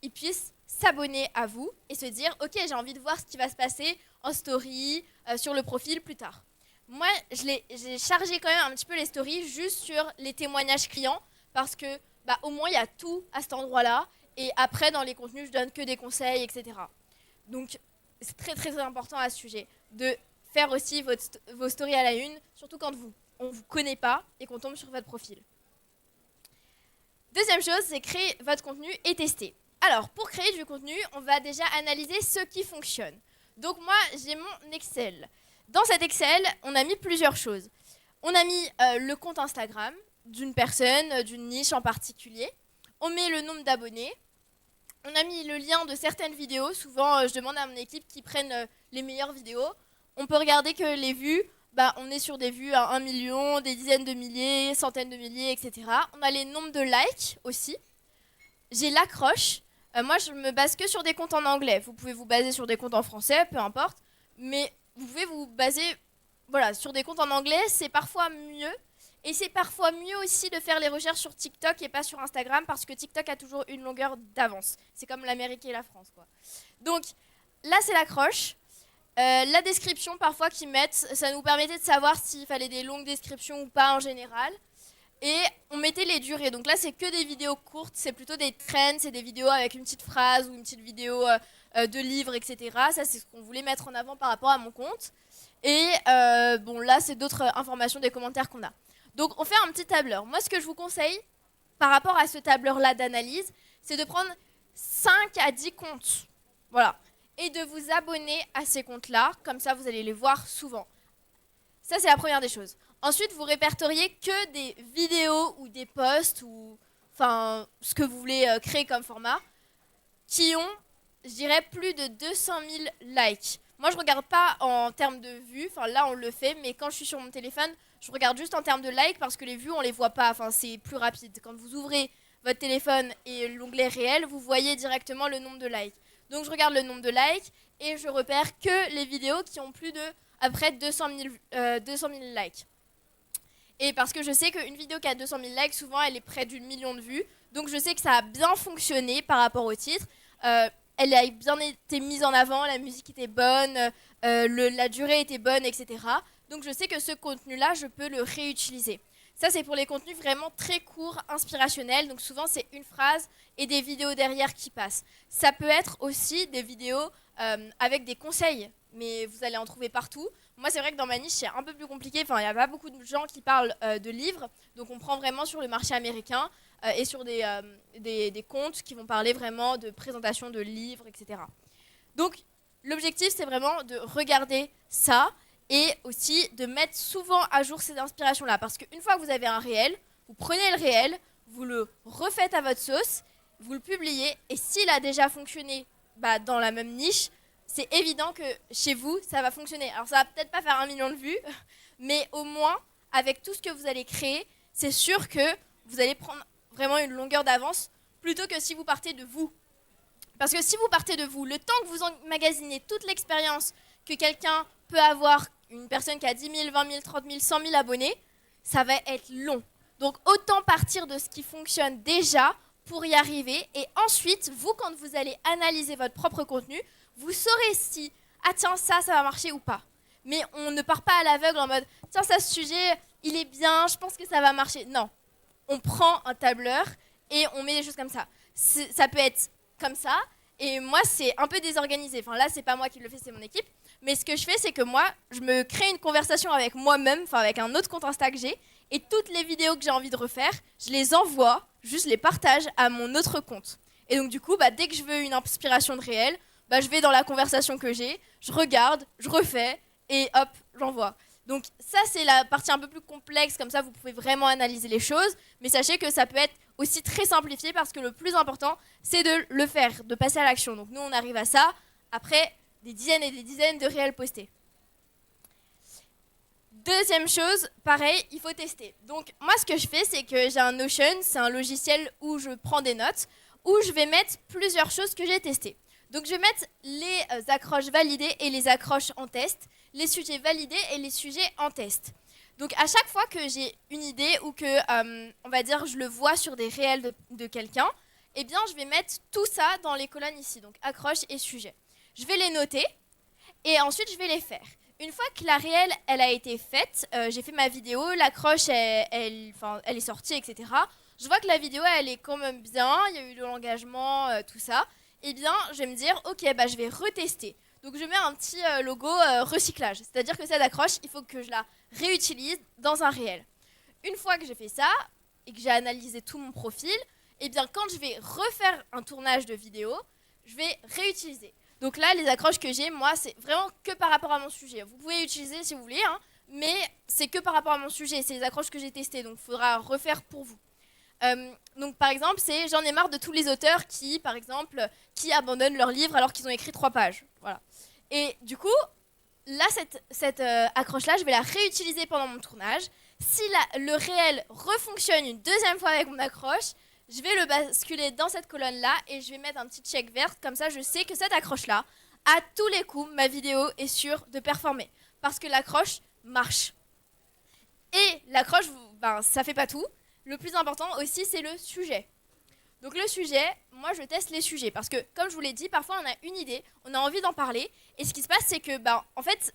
ils puissent s'abonner à vous et se dire, ok, j'ai envie de voir ce qui va se passer en story, sur le profil plus tard. Moi, j'ai chargé quand même un petit peu les stories juste sur les témoignages clients parce que bah, au moins il y a tout à cet endroit-là et après dans les contenus je donne que des conseils, etc. Donc c'est très très important à ce sujet de faire aussi vos stories à la une, surtout quand on ne vous connaît pas et qu'on tombe sur votre profil. Deuxième chose, c'est créer votre contenu et tester. Alors, pour créer du contenu, on va déjà analyser ce qui fonctionne. Donc moi, j'ai mon Excel. Dans cet Excel, on a mis plusieurs choses. On a mis le compte Instagram d'une personne, d'une niche en particulier. On met le nombre d'abonnés. On a mis le lien de certaines vidéos. Souvent, je demande à mon équipe qu'ils prennent les meilleures vidéos. On peut regarder que les vues, bah, on est sur des vues à 1 million, des dizaines de milliers, centaines de milliers, etc. On a les nombres de likes aussi. J'ai l'accroche. Moi, je me base que sur des comptes en anglais. Vous pouvez vous baser sur des comptes en français, peu importe. Mais vous pouvez vous baser sur des comptes en anglais. C'est parfois mieux. Et c'est parfois mieux aussi de faire les recherches sur TikTok et pas sur Instagram parce que TikTok a toujours une longueur d'avance. C'est comme l'Amérique et la France, quoi. Donc là, c'est l'accroche. La description, parfois, qu'ils mettent, ça nous permettait de savoir s'il fallait des longues descriptions ou pas en général. Et on mettait les durées. Donc là, c'est que des vidéos courtes. C'est plutôt des trends. C'est des vidéos avec une petite phrase ou une petite vidéo de livre, etc. Ça, c'est ce qu'on voulait mettre en avant par rapport à mon compte. Et bon, là, c'est d'autres informations des commentaires qu'on a. Donc, on fait un petit tableur. Moi, ce que je vous conseille, par rapport à ce tableur-là d'analyse, c'est de prendre 5 à 10 comptes. Voilà. Et de vous abonner à ces comptes-là. Comme ça, vous allez les voir souvent. Ça, c'est la première des choses. Ensuite, vous répertoriez que des vidéos ou des posts ou enfin ce que vous voulez créer comme format qui ont, je dirais, plus de 200 000 likes. Moi, je ne regarde pas en termes de vues. Enfin, là, on le fait. Mais quand je suis sur mon téléphone, je regarde juste en termes de likes parce que les vues, on ne les voit pas. Enfin, c'est plus rapide. Quand vous ouvrez votre téléphone et l'onglet réel, vous voyez directement le nombre de likes. Donc, je regarde le nombre de likes et je repère que les vidéos qui ont plus de à peu près 200 000 likes. Et parce que je sais qu'une vidéo qui a 200 000 likes, souvent, elle est près d'1 million de vues. Donc, je sais que ça a bien fonctionné par rapport au titre. Elle a bien été mise en avant, la musique était bonne, la durée était bonne, etc. Donc, je sais que ce contenu-là, je peux le réutiliser. Ça, c'est pour les contenus vraiment très courts, inspirationnels. Donc, souvent, c'est une phrase et des vidéos derrière qui passent. Ça peut être aussi des vidéos avec des conseils, mais vous allez en trouver partout. Moi, c'est vrai que dans ma niche, c'est un peu plus compliqué. Enfin, il n'y a pas beaucoup de gens qui parlent de livres. Donc, on prend vraiment sur le marché américain et sur des comptes qui vont parler vraiment de présentation de livres, etc. Donc, l'objectif, c'est vraiment de regarder ça et aussi de mettre souvent à jour ces inspirations-là. Parce qu'une fois que vous avez un réel, vous prenez le réel, vous le refaites à votre sauce, vous le publiez. Et s'il a déjà fonctionné dans la même niche, c'est évident que chez vous, ça va fonctionner. Alors ça va peut-être pas faire 1 million de vues, mais au moins, avec tout ce que vous allez créer, c'est sûr que vous allez prendre vraiment une longueur d'avance plutôt que si vous partez de vous. Parce que si vous partez de vous, le temps que vous emmagasinez toute l'expérience que quelqu'un peut avoir, une personne qui a 10 000, 20 000, 30 000, 100 000 abonnés, ça va être long. Donc autant partir de ce qui fonctionne déjà pour y arriver. Et ensuite, vous, quand vous allez analyser votre propre contenu, vous saurez si, ah tiens, ça va marcher ou pas. Mais on ne part pas à l'aveugle en mode, tiens, ça, ce sujet, il est bien, je pense que ça va marcher. Non, on prend un tableur et on met des choses comme ça. Ça peut être comme ça, et moi, c'est un peu désorganisé. Enfin, là, c'est pas moi qui le fais, c'est mon équipe. Mais ce que je fais, c'est que moi, je me crée une conversation avec moi-même, enfin avec un autre compte Insta que j'ai, et toutes les vidéos que j'ai envie de refaire, je les envoie, juste les partage à mon autre compte. Et donc, du coup, dès que je veux une inspiration de réel, je vais dans la conversation que j'ai, je regarde, je refais, et hop, j'envoie. Donc ça, c'est la partie un peu plus complexe, comme ça vous pouvez vraiment analyser les choses, mais sachez que ça peut être aussi très simplifié parce que le plus important, c'est de le faire, de passer à l'action. Donc nous, on arrive à ça après des dizaines et des dizaines de réels postés. Deuxième chose, pareil, il faut tester. Donc moi, ce que je fais, c'est que j'ai un Notion, c'est un logiciel où je prends des notes, où je vais mettre plusieurs choses que j'ai testées. Donc je vais mettre les accroches validées et les accroches en test, les sujets validés et les sujets en test. Donc à chaque fois que j'ai une idée ou que, on va dire, je le vois sur des réels de quelqu'un, eh bien je vais mettre tout ça dans les colonnes ici, donc accroches et sujets. Je vais les noter et ensuite je vais les faire. Une fois que la réelle, elle a été faite, j'ai fait ma vidéo, l'accroche, elle est sortie, etc. Je vois que la vidéo, elle est quand même bien, il y a eu de l'engagement, tout ça. Eh bien, je vais me dire, ok, je vais retester. Donc, je mets un petit logo recyclage. C'est-à-dire que cette accroche, il faut que je la réutilise dans un réel. Une fois que j'ai fait ça et que j'ai analysé tout mon profil, eh bien, quand je vais refaire un tournage de vidéo, je vais réutiliser. Donc là, les accroches que j'ai, moi, c'est vraiment que par rapport à mon sujet. Vous pouvez utiliser si vous voulez, hein, mais c'est que par rapport à mon sujet. C'est les accroches que j'ai testées, donc il faudra refaire pour vous. Donc par exemple, c'est j'en ai marre de tous les auteurs qui, par exemple, qui abandonnent leur livre alors qu'ils ont écrit 3 pages. Voilà. Et du coup, là, cette accroche-là, je vais la réutiliser pendant mon tournage. Si le réel refonctionne une deuxième fois avec mon accroche, je vais le basculer dans cette colonne-là et je vais mettre un petit check vert. Comme ça, je sais que cette accroche-là, à tous les coups, ma vidéo est sûre de performer. Parce que l'accroche marche. Et l'accroche, ça fait pas tout. Le plus important aussi, c'est le sujet. Donc le sujet, moi je teste les sujets parce que comme je vous l'ai dit, parfois on a une idée, on a envie d'en parler et ce qui se passe c'est que en fait,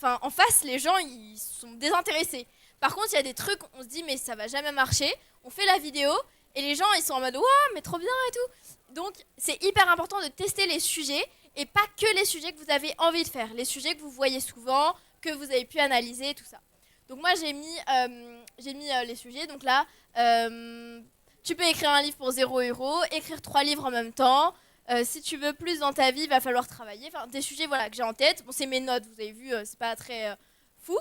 en face les gens ils sont désintéressés. Par contre, il y a des trucs, on se dit mais ça va jamais marcher, on fait la vidéo et les gens ils sont en mode waouh, mais trop bien et tout. Donc c'est hyper important de tester les sujets et pas que les sujets que vous avez envie de faire, les sujets que vous voyez souvent, que vous avez pu analyser, tout ça. Donc moi j'ai mis les sujets, donc là tu peux écrire un livre pour 0 €, écrire 3 livres en même temps, si tu veux plus dans ta vie il va falloir travailler, enfin des sujets voilà, que j'ai en tête, bon c'est mes notes, vous avez vu, c'est pas très fou,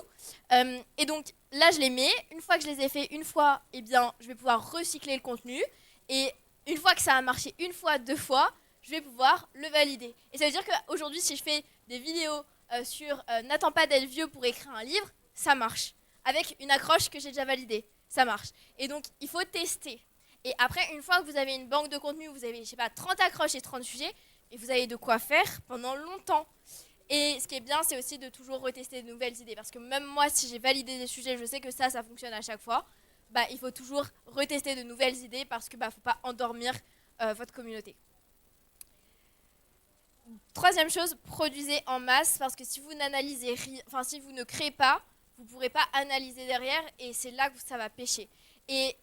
et donc là je les mets, une fois que je les ai fait une fois, eh bien je vais pouvoir recycler le contenu, et une fois que ça a marché une fois, 2 fois, je vais pouvoir le valider. Et ça veut dire qu'aujourd'hui si je fais des vidéos sur n'attends pas d'être vieux pour écrire un livre, ça marche. Avec une accroche que j'ai déjà validée, ça marche. Et donc, il faut tester. Et après, une fois que vous avez une banque de contenu, vous avez, 30 accroches et 30 sujets, et vous avez de quoi faire pendant longtemps. Et ce qui est bien, c'est aussi de toujours retester de nouvelles idées. Parce que même moi, si j'ai validé des sujets, je sais que ça fonctionne à chaque fois. Il faut toujours retester de nouvelles idées parce qu'il ne faut pas endormir votre communauté. Troisième chose, produisez en masse. Parce que si vous n'analysez rien, si vous ne créez pas, vous ne pourrez pas analyser derrière et c'est là que ça va pêcher. Et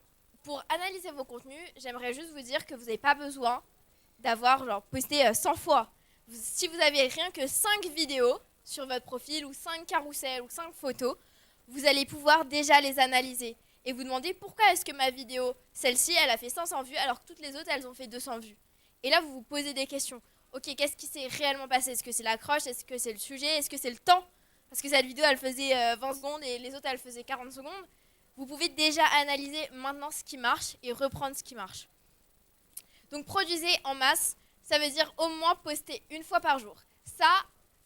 pour analyser vos contenus, j'aimerais juste vous dire que vous n'avez pas besoin d'avoir posté 100 fois. Si vous avez rien que 5 vidéos sur votre profil ou 5 carousels ou 5 photos, vous allez pouvoir déjà les analyser. Et vous demandez pourquoi est-ce que ma vidéo, celle-ci, elle a fait 500 vues alors que toutes les autres, elles ont fait 200 vues. Et là, vous vous posez des questions. Ok, qu'est-ce qui s'est réellement passé? Est-ce que c'est l'accroche? Est-ce que c'est le sujet? Est-ce que c'est le temps? Parce que cette vidéo, elle faisait 20 secondes et les autres, elles faisaient 40 secondes. Vous pouvez déjà analyser maintenant ce qui marche et reprendre ce qui marche. Donc, produisez en masse, ça veut dire au moins poster une fois par jour. Ça,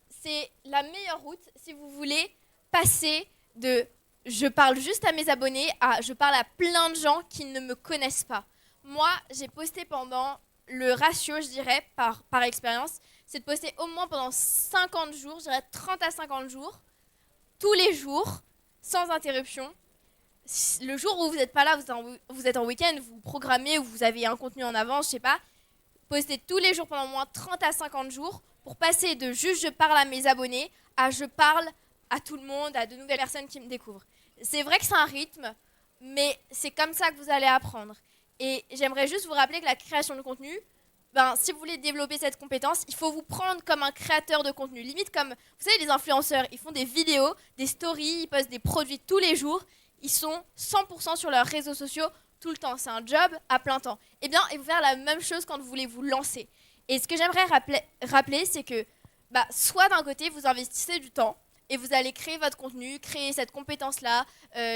c'est la meilleure route si vous voulez passer de je parle juste à mes abonnés à je parle à plein de gens qui ne me connaissent pas. Moi, j'ai posté pendant le ratio, je dirais, par expérience, c'est de poster au moins pendant 50 jours, je dirais 30 à 50 jours, tous les jours, sans interruption. Le jour où vous n'êtes pas là, vous êtes en week-end, vous programmez ou vous avez un contenu en avance, je sais pas, postez tous les jours pendant au moins 30 à 50 jours pour passer de juste je parle à mes abonnés à je parle à tout le monde, à de nouvelles personnes qui me découvrent. C'est vrai que c'est un rythme, mais c'est comme ça que vous allez apprendre. Et j'aimerais juste vous rappeler que la création de contenu, si vous voulez développer cette compétence, il faut vous prendre comme un créateur de contenu. Limite comme, vous savez, les influenceurs, ils font des vidéos, des stories, ils postent des produits tous les jours. Ils sont 100% sur leurs réseaux sociaux tout le temps. C'est un job à plein temps. Eh bien, il faut faire la même chose quand vous voulez vous lancer. Et ce que j'aimerais rappeler, c'est que soit d'un côté, vous investissez du temps et vous allez créer votre contenu, créer cette compétence-là,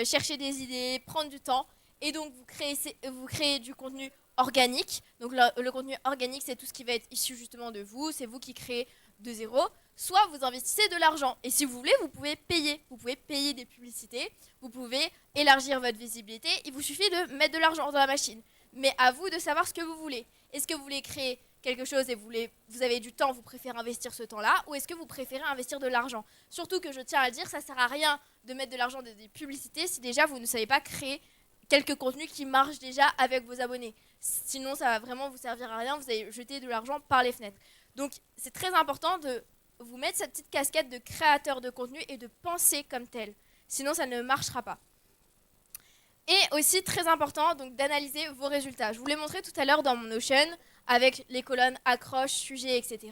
chercher des idées, prendre du temps. Et donc, vous créez du contenu organique. Donc, le contenu organique, c'est tout ce qui va être issu justement de vous. C'est vous qui créez de zéro. Soit vous investissez de l'argent. Et si vous voulez, vous pouvez payer. Vous pouvez payer des publicités. Vous pouvez élargir votre visibilité. Il vous suffit de mettre de l'argent dans la machine. Mais à vous de savoir ce que vous voulez. Est-ce que vous voulez créer quelque chose et vous avez du temps, vous préférez investir ce temps-là, ou est-ce que vous préférez investir de l'argent? Surtout que je tiens à le dire, ça ne sert à rien de mettre de l'argent dans des publicités si déjà vous ne savez pas créer quelques contenus qui marchent déjà avec vos abonnés. Sinon, ça va vraiment vous servir à rien, vous allez jeter de l'argent par les fenêtres. Donc, c'est très important de vous mettre cette petite casquette de créateur de contenu et de penser comme tel. Sinon, ça ne marchera pas. Et aussi, très important, donc d'analyser vos résultats. Je vous l'ai montré tout à l'heure dans mon Notion, avec les colonnes accroches, sujets, etc.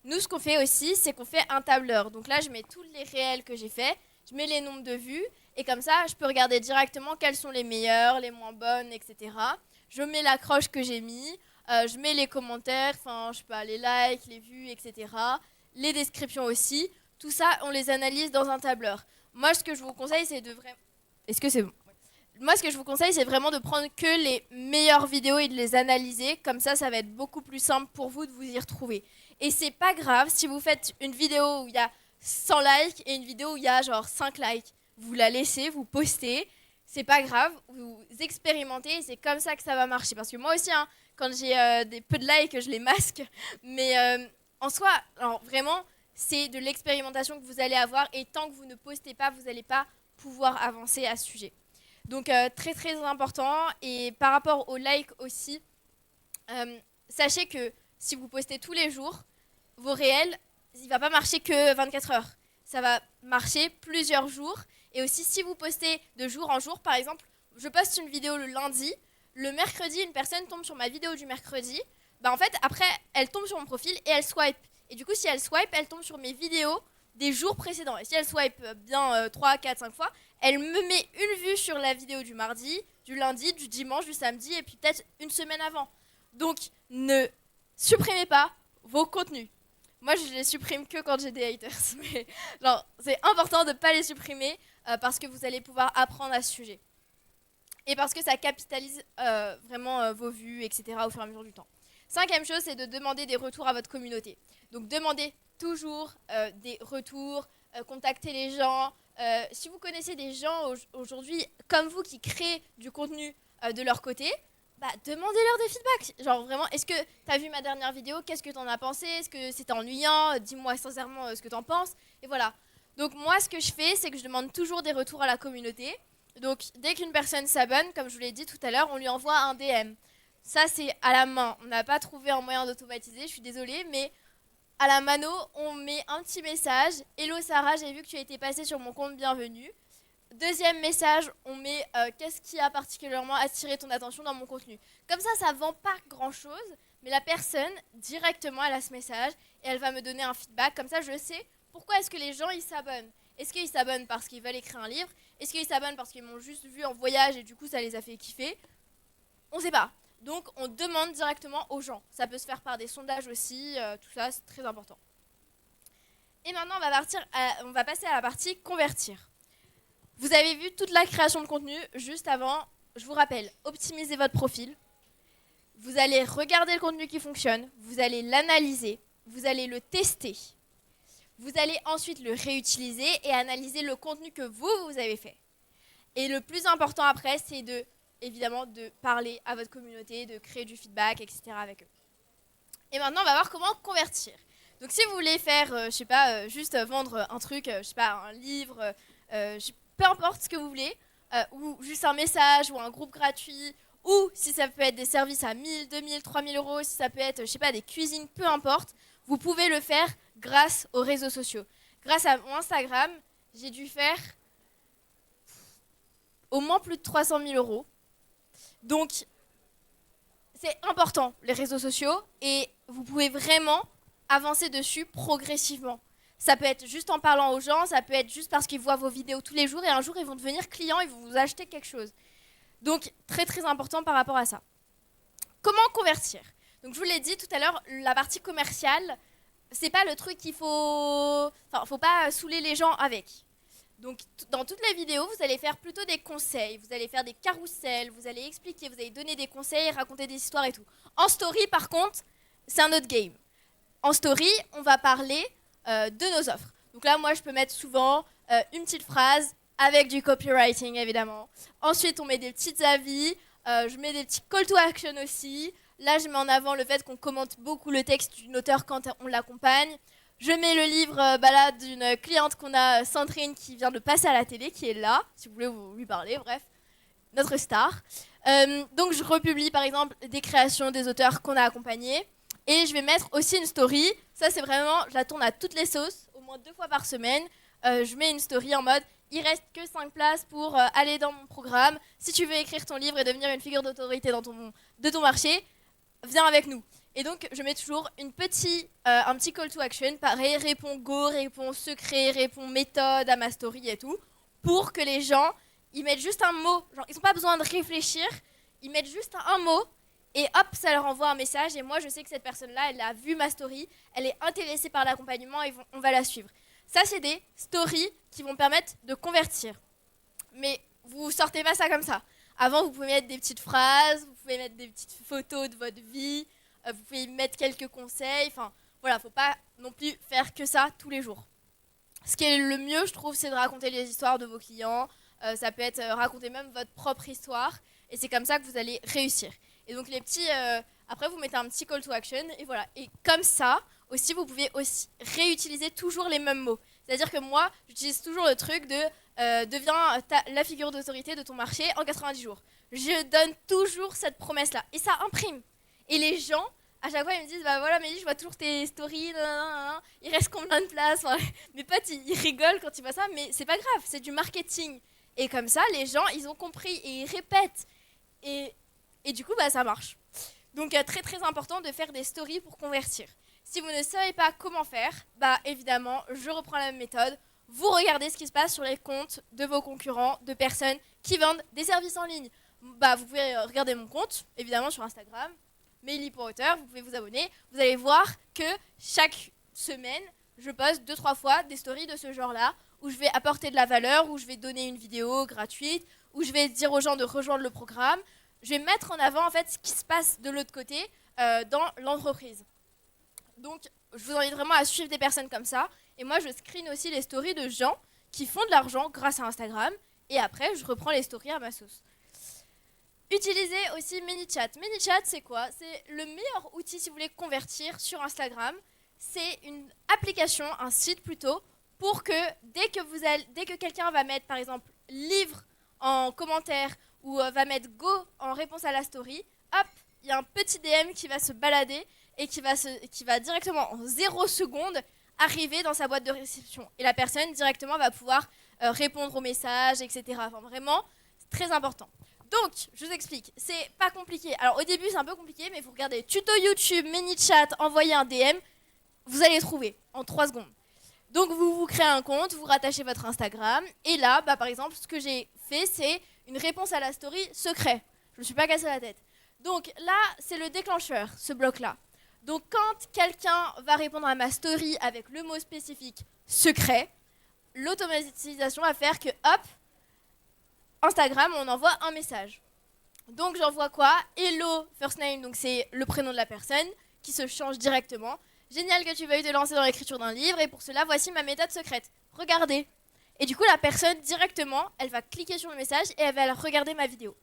Nous, ce qu'on fait aussi, c'est qu'on fait un tableur. Donc là, je mets tous les réels que j'ai faits, je mets les nombres de vues, et comme ça, je peux regarder directement quelles sont les meilleures, les moins bonnes, etc. Je mets l'accroche que j'ai mis, je mets les commentaires, je sais pas, les likes, les vues, etc. Les descriptions aussi. Tout ça, on les analyse dans un tableur. Moi, ce que je vous conseille, c'est de vraiment... Est-ce que c'est bon? Moi, ce que je vous conseille, c'est vraiment de prendre que les meilleures vidéos et de les analyser. Comme ça, ça va être beaucoup plus simple pour vous de vous y retrouver. Et c'est pas grave si vous faites une vidéo où il y a 100 likes et une vidéo où il y a genre 5 likes. Vous la laissez, vous postez. C'est pas grave, vous expérimentez et c'est comme ça que ça va marcher. Parce que moi aussi, quand j'ai des peu de likes, je les masque. Mais en soi, alors, vraiment, c'est de l'expérimentation que vous allez avoir. Et tant que vous ne postez pas, vous n'allez pas pouvoir avancer à ce sujet. Donc très très important. Et par rapport aux likes aussi, sachez que si vous postez tous les jours, vos réels, il ne va pas marcher que 24 heures. Ça va marcher plusieurs jours. Et aussi si vous postez de jour en jour, par exemple, je poste une vidéo le lundi, le mercredi, une personne tombe sur ma vidéo du mercredi, en fait après elle tombe sur mon profil et elle swipe. Et du coup si elle swipe, elle tombe sur mes vidéos des jours précédents. Et si elle swipe bien 3, 4, 5 fois, elle me met une vue sur la vidéo du mardi, du lundi, du dimanche, du samedi et puis peut-être une semaine avant. Donc ne supprimez pas vos contenus. Moi je les supprime que quand j'ai des haters. Mais c'est important de ne pas les supprimer parce que vous allez pouvoir apprendre à ce sujet. Et parce que ça capitalise vraiment vos vues, etc. au fur et à mesure du temps. 5e chose, c'est de demander des retours à votre communauté. Donc demandez toujours des retours, contactez les gens. Si vous connaissez des gens aujourd'hui comme vous qui créent du contenu de leur côté, demandez-leur des feedbacks. Genre vraiment, est-ce que tu as vu ma dernière vidéo? Qu'est-ce que tu en as pensé? Est-ce que c'était ennuyant? Dis-moi sincèrement ce que tu en penses. Et voilà. Donc moi, ce que je fais, c'est que je demande toujours des retours à la communauté. Donc dès qu'une personne s'abonne, comme je vous l'ai dit tout à l'heure, on lui envoie un DM. Ça, c'est à la main. On n'a pas trouvé un moyen d'automatiser, je suis désolée, mais à la mano, on met un petit message. Hello Sarah, j'ai vu que tu as été passée sur mon compte, bienvenue. Deuxième message, on met qu'est-ce qui a particulièrement attiré ton attention dans mon contenu. Comme ça ne vend pas grand-chose, mais la personne, directement, elle a ce message et elle va me donner un feedback. Comme ça, je sais pourquoi est-ce que les gens ils s'abonnent. Est-ce qu'ils s'abonnent parce qu'ils veulent écrire un livre? Est-ce qu'ils s'abonnent parce qu'ils m'ont juste vu en voyage et du coup, ça les a fait kiffer? On ne sait pas. Donc, on demande directement aux gens. Ça peut se faire par des sondages aussi, tout ça, c'est très important. Et maintenant, on va passer à la partie convertir. Vous avez vu toute la création de contenu juste avant. Je vous rappelle, optimisez votre profil. Vous allez regarder le contenu qui fonctionne. Vous allez l'analyser. Vous allez le tester. Vous allez ensuite le réutiliser et analyser le contenu que vous avez fait. Et le plus important après, c'est évidemment de parler à votre communauté, de créer du feedback, etc. avec eux. Et maintenant, on va voir comment convertir. Donc si vous voulez faire, je sais pas, juste vendre un truc, je sais pas, un livre, peu importe ce que vous voulez, ou juste un message ou un groupe gratuit, ou si ça peut être des services à 1000, 2000, 3000 euros, si ça peut être, je sais pas, des cuisines, peu importe, vous pouvez le faire grâce aux réseaux sociaux. Grâce à mon Instagram, j'ai dû faire au moins plus de 300 000 euros. Donc, c'est important, les réseaux sociaux, et vous pouvez vraiment avancer dessus progressivement. Ça peut être juste en parlant aux gens, ça peut être juste parce qu'ils voient vos vidéos tous les jours, et un jour, ils vont devenir clients, ils vont vous acheter quelque chose. Donc, très très important par rapport à ça. Comment convertir? Donc, je vous l'ai dit tout à l'heure, la partie commerciale, c'est pas le truc qu'il faut... Enfin, faut pas saouler les gens avec. Donc, dans toutes les vidéos, vous allez faire plutôt des conseils, vous allez faire des carousels, vous allez expliquer, vous allez donner des conseils, raconter des histoires et tout. En story, par contre, c'est un autre game. En story, on va parler de nos offres. Donc là, moi, je peux mettre souvent une petite phrase avec du copywriting, évidemment. Ensuite, on met des petits avis, je mets des petits call to action aussi. Là, je mets en avant le fait qu'on commente beaucoup le texte d'une auteure quand on l'accompagne. Je mets le livre là, d'une cliente qu'on a, Sandrine, qui vient de passer à la télé, qui est là, si vous voulez vous lui parler, bref, notre star. Donc je republie par exemple des créations des auteurs qu'on a accompagnés. Et je vais mettre aussi une story. Ça c'est vraiment, je la tourne à toutes les sauces, au moins 2 fois par semaine. Je mets une story en mode, il reste que 5 places pour aller dans mon programme. Si tu veux écrire ton livre et devenir une figure d'autorité de ton marché, viens avec nous. Et donc, je mets toujours un petit call to action, pareil, réponds go, réponds secret, réponds méthode à ma story et tout, pour que les gens, ils mettent juste un mot, genre, ils n'ont pas besoin de réfléchir, ils mettent juste un mot, et hop, ça leur envoie un message, et moi, je sais que cette personne-là, elle a vu ma story, elle est intéressée par l'accompagnement, et on va la suivre. Ça, c'est des stories qui vont permettre de convertir. Mais vous sortez pas ça comme ça. Avant, vous pouvez mettre des petites phrases, vous pouvez mettre des petites photos de votre vie, vous pouvez mettre quelques conseils. Enfin, voilà, faut pas non plus faire que ça tous les jours. Ce qui est le mieux, je trouve, c'est de raconter les histoires de vos clients. Ça peut être raconter même votre propre histoire. Et c'est comme ça que vous allez réussir. Et donc, les petits... après, vous mettez un petit call to action. Et voilà. Et comme ça, aussi, vous pouvez aussi réutiliser toujours les mêmes mots. C'est-à-dire que moi, j'utilise toujours le truc de deviens la figure d'autorité de ton marché en 90 jours. Je donne toujours cette promesse-là. Et ça imprime. Et les gens, à chaque fois, ils me disent, bah voilà, Mélie, je vois toujours tes stories, il reste combien de places? Enfin, mes potes, ils rigolent quand ils voient ça, mais c'est pas grave, c'est du marketing. Et comme ça, les gens, ils ont compris et ils répètent. Et du coup, bah, ça marche. Donc, très très important de faire des stories pour convertir. Si vous ne savez pas comment faire, bah évidemment, je reprends la même méthode. Vous regardez ce qui se passe sur les comptes de vos concurrents, de personnes qui vendent des services en ligne. Bah, vous pouvez regarder mon compte, évidemment, sur Instagram. Mélie pour auteur, vous pouvez vous abonner. Vous allez voir que chaque semaine, je poste 2-3 fois des stories de ce genre-là, où je vais apporter de la valeur, où je vais donner une vidéo gratuite, où je vais dire aux gens de rejoindre le programme. Je vais mettre en avant en fait ce qui se passe de l'autre côté dans l'entreprise. Donc, je vous invite vraiment à suivre des personnes comme ça. Et moi, je screen aussi les stories de gens qui font de l'argent grâce à Instagram. Et après, je reprends les stories à ma sauce. Utilisez aussi ManyChat. ManyChat, c'est quoi? C'est le meilleur outil si vous voulez convertir sur Instagram. C'est une application, un site plutôt, pour que dès que quelqu'un va mettre, par exemple, livre en commentaire ou va mettre go en réponse à la story, hop, il y a un petit DM qui va se balader et qui va directement en 0 secondes arriver dans sa boîte de réception. Et la personne directement va pouvoir répondre aux messages, etc. Enfin, vraiment, c'est très important. Donc, je vous explique, c'est pas compliqué. Alors au début c'est un peu compliqué, mais vous regardez tuto YouTube, ManyChat, envoyez un DM, vous allez trouver en 3 secondes. Donc vous créez un compte, vous rattachez votre Instagram, et là, bah, par exemple, ce que j'ai fait, c'est une réponse à la story secret. Je me suis pas cassé la tête. Donc là, c'est le déclencheur, ce bloc-là. Donc quand quelqu'un va répondre à ma story avec le mot spécifique secret, l'automatisation va faire que, hop, Instagram, on envoie un message. Donc j'envoie quoi? Hello first name, donc c'est le prénom de la personne qui se change directement. génial que tu veuilles te lancer dans l'écriture d'un livre et pour cela, voici ma méthode secrète. Regardez. Et du coup, la personne, directement, elle va cliquer sur le message et elle va regarder ma vidéo.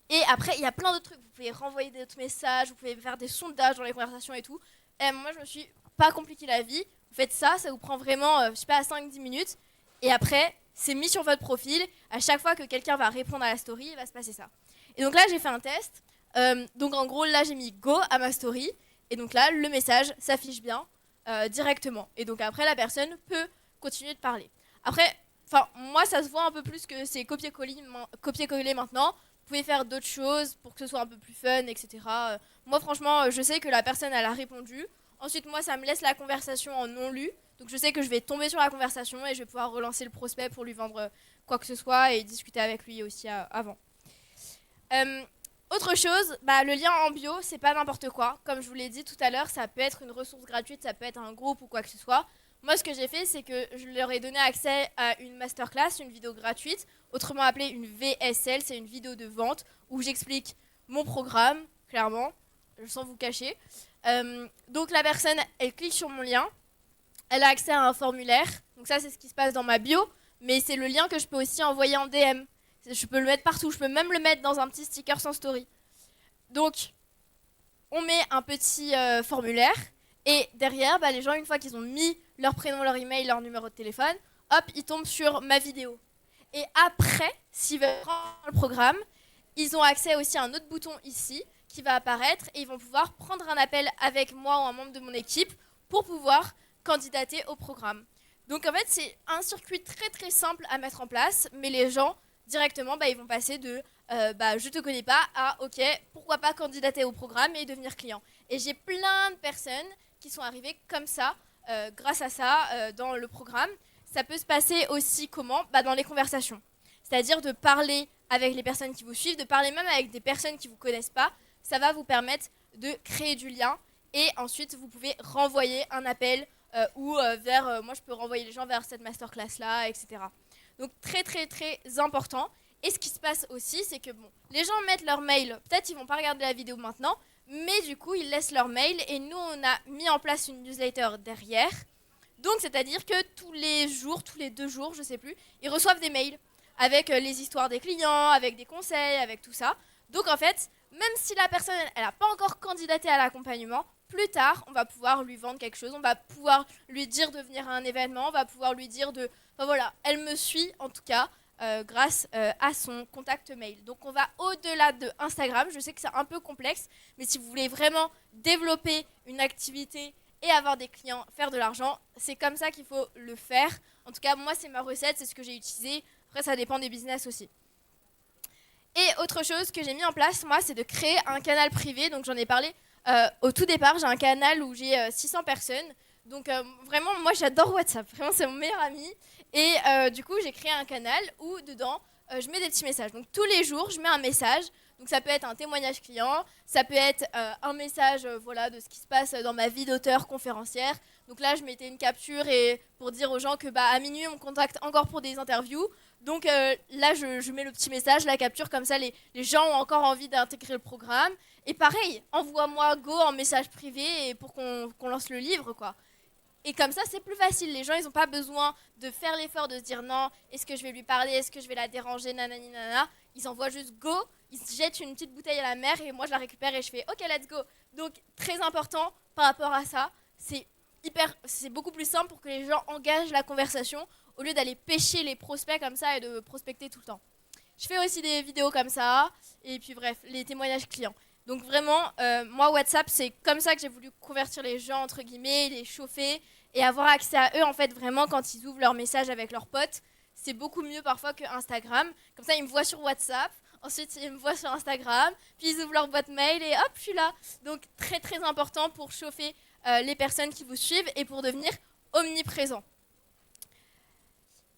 Et après, il y a plein d'autres trucs. Vous pouvez renvoyer d'autres messages, vous pouvez faire des sondages dans les conversations et tout. Et moi, je me suis pas compliqué la vie. Vous faites ça, ça vous prend vraiment, je sais pas, 5-10 minutes. Et après, c'est mis sur votre profil. À chaque fois que quelqu'un va répondre à la story, il va se passer ça. Et donc là, j'ai fait un test. Donc en gros, là, j'ai mis go à ma story. Et donc là, le message s'affiche bien directement. Et donc après, la personne peut continuer de parler. Après, moi, ça se voit un peu plus que c'est copier-coller maintenant. Vous pouvez faire d'autres choses pour que ce soit un peu plus fun, etc. Moi, franchement, je sais que la personne, elle a répondu. Ensuite, moi, ça me laisse la conversation en non lu. Donc, je sais que je vais tomber sur la conversation et je vais pouvoir relancer le prospect pour lui vendre quoi que ce soit et discuter avec lui aussi avant. Autre chose, le lien en bio, c'est pas n'importe quoi. Comme je vous l'ai dit tout à l'heure, ça peut être une ressource gratuite, ça peut être un groupe ou quoi que ce soit. Moi, ce que j'ai fait, c'est que je leur ai donné accès à une masterclass, une vidéo gratuite, autrement appelée une VSL, c'est une vidéo de vente où j'explique mon programme, clairement, sans vous cacher. Donc la personne, elle clique sur mon lien, elle a accès à un formulaire, donc ça c'est ce qui se passe dans ma bio, mais c'est le lien que je peux aussi envoyer en DM. Je peux le mettre partout, je peux même le mettre dans un petit sticker sans story. Donc, on met un petit formulaire, et derrière, les gens, une fois qu'ils ont mis leur prénom, leur email, leur numéro de téléphone, hop, ils tombent sur ma vidéo. Et après, s'ils veulent prendre le programme, ils ont accès aussi à un autre bouton ici, qui va apparaître, et ils vont pouvoir prendre un appel avec moi ou un membre de mon équipe pour pouvoir candidater au programme. Donc en fait, c'est un circuit très très simple à mettre en place, mais les gens, directement, ils vont passer de je te connais pas à ok, pourquoi pas candidater au programme et devenir client. Et j'ai plein de personnes qui sont arrivées comme ça, grâce à ça, dans le programme. Ça peut se passer aussi comment ? Dans les conversations. C'est-à-dire de parler avec les personnes qui vous suivent, de parler même avec des personnes qui ne vous connaissent pas. Ça va vous permettre de créer du lien et ensuite vous pouvez renvoyer un appel moi je peux renvoyer les gens vers cette masterclass-là, etc. Donc très très très important. Et ce qui se passe aussi, c'est que les gens mettent leur mail, peut-être ils vont pas regarder la vidéo maintenant, mais du coup ils laissent leur mail et nous on a mis en place une newsletter derrière. Donc c'est-à-dire que tous les jours, tous les 2 jours, je sais plus, ils reçoivent des mails avec les histoires des clients, avec des conseils, avec tout ça. Donc en fait, même si la personne elle n'a pas encore candidaté à l'accompagnement, plus tard, on va pouvoir lui vendre quelque chose, on va pouvoir lui dire de venir à un événement, on va pouvoir lui dire de... voilà, elle me suit en tout cas grâce à son contact mail. Donc on va au-delà de Instagram, je sais que c'est un peu complexe, mais si vous voulez vraiment développer une activité et avoir des clients, faire de l'argent, c'est comme ça qu'il faut le faire. En tout cas, moi c'est ma recette, c'est ce que j'ai utilisé. Après ça dépend des business aussi. Et autre chose que j'ai mis en place, moi, c'est de créer un canal privé. Donc j'en ai parlé au tout départ, j'ai un canal où j'ai 600 personnes. Donc vraiment, moi j'adore WhatsApp, vraiment c'est mon meilleur ami. Et du coup, j'ai créé un canal où dedans, je mets des petits messages. Donc tous les jours, je mets un message. Donc ça peut être un témoignage client, ça peut être un message de ce qui se passe dans ma vie d'auteur conférencière. Donc là, je mettais une capture et pour dire aux gens que à minuit, on me contacte encore pour des interviews. Donc là, je mets le petit message, la capture, comme ça les gens ont encore envie d'intégrer le programme. Et pareil, envoie-moi go en message privé et pour qu'on lance le livre, quoi. Et comme ça, c'est plus facile. Les gens, ils n'ont pas besoin de faire l'effort de se dire non, est-ce que je vais lui parler, est-ce que je vais la déranger, nanani, nanana. Ils envoient juste go, ils se jettent une petite bouteille à la mer et moi, je la récupère et je fais ok, let's go. Donc, très important par rapport à ça, c'est beaucoup plus simple pour que les gens engagent la conversation au lieu d'aller pêcher les prospects comme ça et de prospecter tout le temps. Je fais aussi des vidéos comme ça et puis bref, les témoignages clients. Donc vraiment, moi WhatsApp, c'est comme ça que j'ai voulu convertir les gens, entre guillemets, les chauffer et avoir accès à eux, en fait, vraiment, quand ils ouvrent leur message avec leurs potes. C'est beaucoup mieux parfois que Instagram. Comme ça, ils me voient sur WhatsApp, ensuite ils me voient sur Instagram, puis ils ouvrent leur boîte mail et hop, je suis là. Donc très très important pour chauffer les personnes qui vous suivent et pour devenir omniprésent.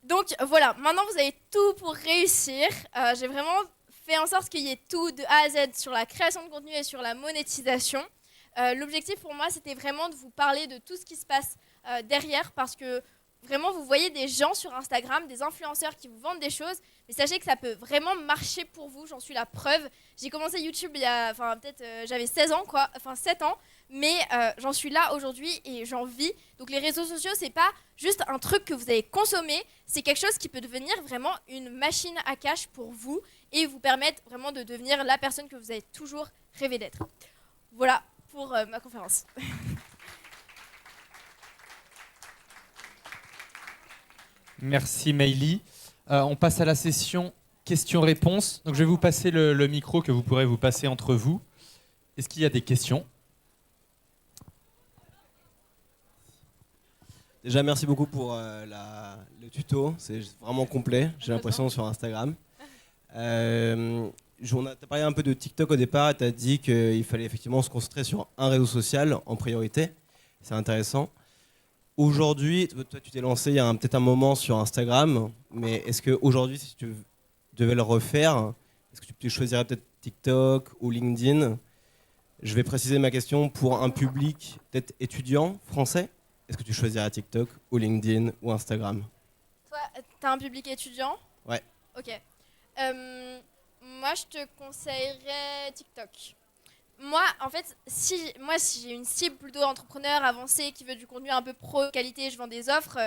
Donc voilà, maintenant vous avez tout pour réussir. J'ai vraiment fait en sorte qu'il y ait tout de A à Z sur la création de contenu et sur la monétisation. L'objectif pour moi, c'était vraiment de vous parler de tout ce qui se passe derrière, parce que vraiment, vous voyez des gens sur Instagram, des influenceurs qui vous vendent des choses, mais sachez que ça peut vraiment marcher pour vous, j'en suis la preuve. J'ai commencé YouTube il y a, j'avais 16 ans, 7 ans, mais j'en suis là aujourd'hui et j'en vis. Donc les réseaux sociaux, c'est pas juste un truc que vous avez consommé, c'est quelque chose qui peut devenir vraiment une machine à cash pour vous et vous permettre vraiment de devenir la personne que vous avez toujours rêvé d'être. Voilà pour ma conférence. Merci Meili. On passe à la session questions-réponses. Donc je vais vous passer le micro que vous pourrez vous passer entre vous. Est-ce qu'il y a des questions ? Déjà, merci beaucoup pour le tuto. C'est vraiment complet, j'ai l'impression, sur Instagram. On a parlé un peu de TikTok au départ et tu as dit qu'il fallait effectivement se concentrer sur un réseau social en priorité. C'est intéressant. Aujourd'hui, toi, tu t'es lancé il y a peut-être un moment sur Instagram, mais est-ce qu'aujourd'hui, si tu devais le refaire, est-ce que tu choisirais peut-être TikTok ou LinkedIn ? Je vais préciser ma question pour un public peut-être étudiant français. Est-ce que tu choisirais TikTok ou LinkedIn ou Instagram ? Toi, t'as un public étudiant ? Ouais. Ok. Moi, je te conseillerais TikTok. Moi, en fait, si j'ai une cible plutôt entrepreneur avancé qui veut du contenu un peu pro qualité, je vends des offres.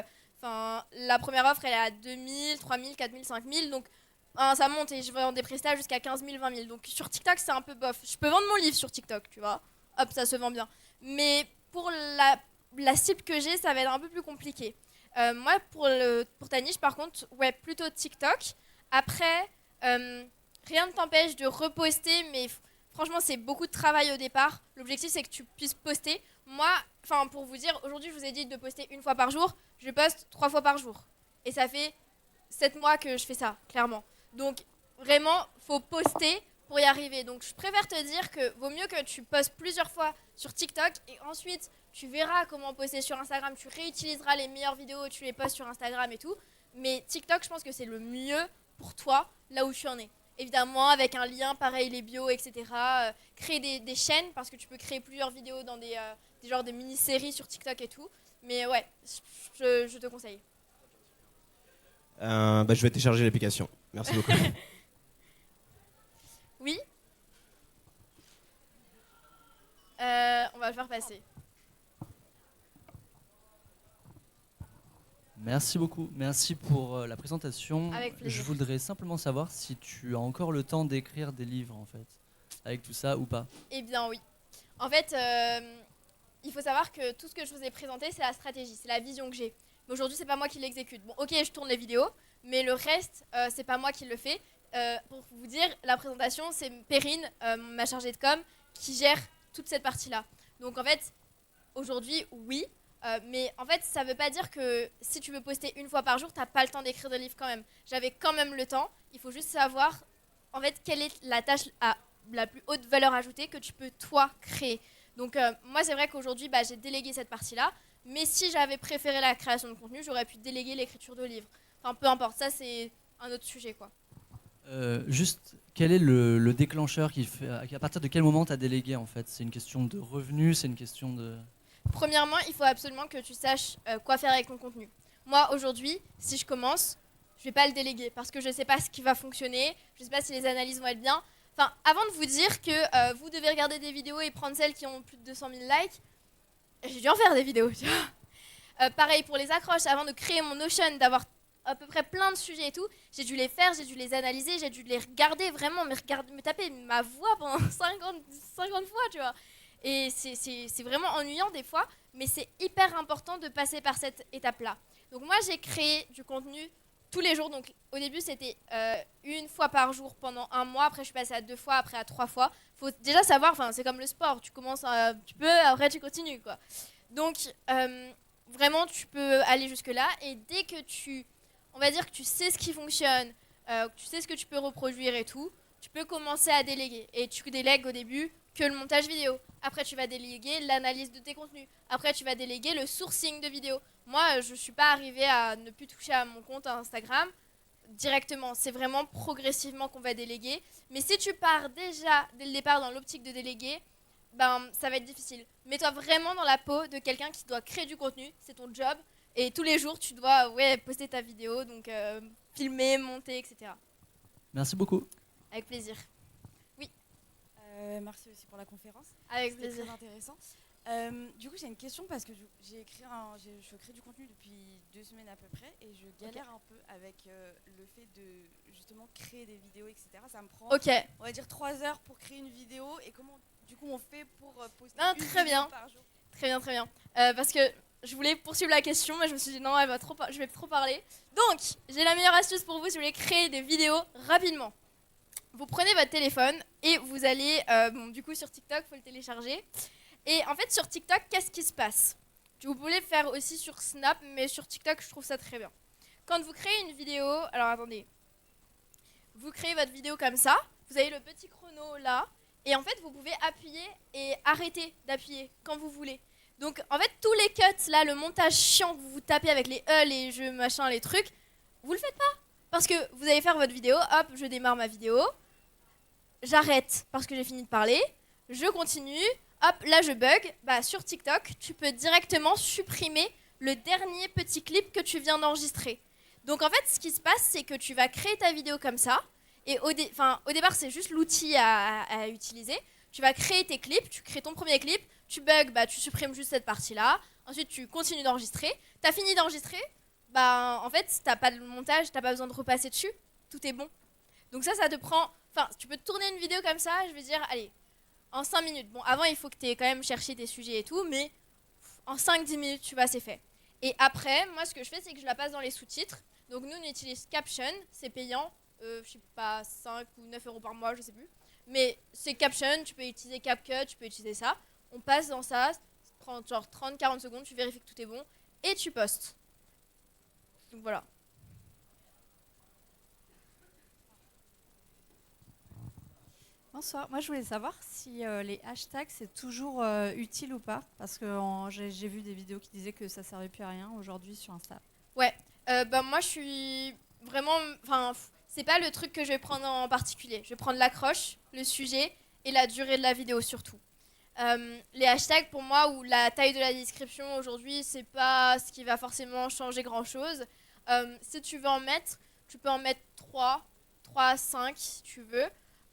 La première offre, elle est à 2000, 3000, 4000, 5000. Donc, ça monte et je vends des prestats jusqu'à 15 000, 20 000. Donc, sur TikTok, c'est un peu bof. Je peux vendre mon livre sur TikTok, tu vois. Hop, ça se vend bien. Mais pour la cible que j'ai, ça va être un peu plus compliqué. Moi, pour ta niche, par contre, ouais, plutôt TikTok. Après, rien ne t'empêche de reposter, mais franchement, c'est beaucoup de travail au départ. L'objectif, c'est que tu puisses poster. Moi, pour vous dire, aujourd'hui, je vous ai dit de poster 1 fois par jour. Je poste 3 fois par jour. Et ça fait 7 mois que je fais ça, clairement. Donc, vraiment, faut poster pour y arriver. Donc, je préfère te dire que vaut mieux que tu postes plusieurs fois sur TikTok et ensuite, tu verras comment poster sur Instagram. Tu réutiliseras les meilleures vidéos, tu les postes sur Instagram et tout. Mais TikTok, je pense que c'est le mieux pour toi, là où tu en es. Évidemment, avec un lien, pareil, les bios, etc. Créer des chaînes, parce que tu peux créer plusieurs vidéos dans des genres de mini-séries sur TikTok et tout. Mais ouais, je te conseille. Je vais télécharger l'application. Merci beaucoup. Oui. On va le faire passer. Merci beaucoup, merci pour la présentation. Avec plaisir. Je voudrais simplement savoir si tu as encore le temps d'écrire des livres en fait, avec tout ça ou pas. Eh bien oui. En fait, il faut savoir que tout ce que je vous ai présenté, c'est la stratégie, c'est la vision que j'ai. Mais aujourd'hui, c'est pas moi qui l'exécute. Bon, ok, je tourne les vidéos, mais le reste, c'est pas moi qui le fais. Pour vous dire, la présentation, c'est Perrine, ma chargée de com, qui gère toute cette partie-là. Donc en fait, aujourd'hui, oui. Mais en fait, ça veut pas dire que si tu veux poster 1 fois par jour, t'as pas le temps d'écrire des livres quand même. J'avais quand même le temps. Il faut juste savoir, en fait, quelle est la tâche à la plus haute valeur ajoutée que tu peux, toi, créer. Donc, moi, c'est vrai qu'aujourd'hui, j'ai délégué cette partie-là. Mais si j'avais préféré la création de contenu, j'aurais pu déléguer l'écriture de livres. Enfin, peu importe. Ça, c'est un autre sujet, quoi. Juste, quel est le déclencheur qui fait, à partir de quel moment tu as délégué en fait? C'est une question de revenus, c'est une question de... Premièrement, il faut absolument que tu saches quoi faire avec ton contenu. Moi, aujourd'hui, si je commence, je vais pas le déléguer parce que je sais pas ce qui va fonctionner, je sais pas si les analyses vont être bien. Enfin, avant de vous dire que vous devez regarder des vidéos et prendre celles qui ont plus de 200 000 likes, j'ai dû en faire des vidéos, tu vois. Pareil pour les accroches, avant de créer mon Notion, d'avoir à peu près plein de sujets et tout, j'ai dû les faire, j'ai dû les analyser, j'ai dû les regarder vraiment, me taper ma voix pendant 50 fois, tu vois. Et c'est vraiment ennuyant des fois, mais c'est hyper important de passer par cette étape-là. Donc moi, j'ai créé du contenu tous les jours. Donc au début, c'était 1 fois par jour pendant 1 mois. Après, je suis passée à 2 fois, après à 3 fois. Faut déjà savoir, c'est comme le sport. Tu commences, tu peux, après tu continues, quoi. Donc vraiment, tu peux aller jusque-là. Et dès que on va dire que tu sais ce qui fonctionne, que tu sais ce que tu peux reproduire et tout, tu peux commencer à déléguer. Et tu délègues au début que le montage vidéo. Après, tu vas déléguer l'analyse de tes contenus. Après, tu vas déléguer le sourcing de vidéos. Moi, je ne suis pas arrivée à ne plus toucher à mon compte Instagram directement. C'est vraiment progressivement qu'on va déléguer. Mais si tu pars déjà, dès le départ, dans l'optique de déléguer, ça va être difficile. Mets-toi vraiment dans la peau de quelqu'un qui doit créer du contenu. C'est ton job. Et tous les jours, tu dois poster ta vidéo, donc filmer, monter, etc. Merci beaucoup. Avec plaisir. Merci aussi pour la conférence. Avec C'était plaisir. très intéressant. Du coup, j'ai une question parce que je crée du contenu depuis 2 semaines à peu près et je galère un peu avec le fait de justement créer des vidéos, etc. Ça me prend, Ok, on va dire, 3 heures pour créer une vidéo et comment, du coup, on fait pour poster Non, une très vidéo bien. par jour. très bien, très bien. Parce que je voulais poursuivre la question, mais je me suis dit non, je vais trop parler. Donc, j'ai la meilleure astuce pour vous si vous voulez créer des vidéos rapidement. Vous prenez votre téléphone et vous allez, du coup, sur TikTok, il faut le télécharger. Et en fait, sur TikTok, qu'est-ce qui se passe? Vous pouvez le faire aussi sur Snap, mais sur TikTok, je trouve ça très bien. Quand vous créez une vidéo, alors attendez, vous créez votre vidéo comme ça, vous avez le petit chrono là, et en fait, vous pouvez appuyer et arrêter d'appuyer quand vous voulez. Donc, en fait, tous les cuts, là, le montage chiant que vous tapez avec les E, les jeux, machin, les trucs, vous le faites pas. Parce que vous allez faire votre vidéo, hop, je démarre ma vidéo, j'arrête parce que j'ai fini de parler, je continue, hop, là je bug. Bah, sur TikTok, tu peux directement supprimer le dernier petit clip que tu viens d'enregistrer. Donc en fait, ce qui se passe, c'est que tu vas créer ta vidéo comme ça, et au départ, c'est juste l'outil à utiliser. Tu vas créer tes clips, tu crées ton premier clip, tu bugs, bah, tu supprimes juste cette partie-là, ensuite tu continues d'enregistrer. Tu as fini d'enregistrer, bah, en fait, t'as pas de montage, t'as pas besoin de repasser dessus, tout est bon. Donc ça te prend... Enfin, tu peux tourner une vidéo comme ça, je veux dire, allez, en 5 minutes. Bon, avant, il faut que tu aies quand même cherché tes sujets et tout, mais en 5-10 minutes, tu vois, c'est fait. Et après, moi, ce que je fais, c'est que je la passe dans les sous-titres. Donc nous, on utilise Caption, c'est payant, je sais pas, 5 ou 9 euros par mois, je sais plus. Mais c'est Caption, tu peux utiliser CapCut, tu peux utiliser ça. On passe dans ça, prend genre 30-40 secondes, tu vérifies que tout est bon, et tu postes. Donc voilà. Bonsoir. Moi, je voulais savoir si les hashtags, c'est toujours utile ou pas. Parce que j'ai vu des vidéos qui disaient que ça servait plus à rien aujourd'hui sur Insta. Ouais, moi je suis vraiment. Enfin, c'est pas le truc que je vais prendre en particulier. Je vais prendre l'accroche, le sujet et la durée de la vidéo surtout. Les hashtags pour moi ou la taille de la description aujourd'hui, c'est pas ce qui va forcément changer grand chose. Si tu veux en mettre, tu peux en mettre 3 à 5 si tu veux.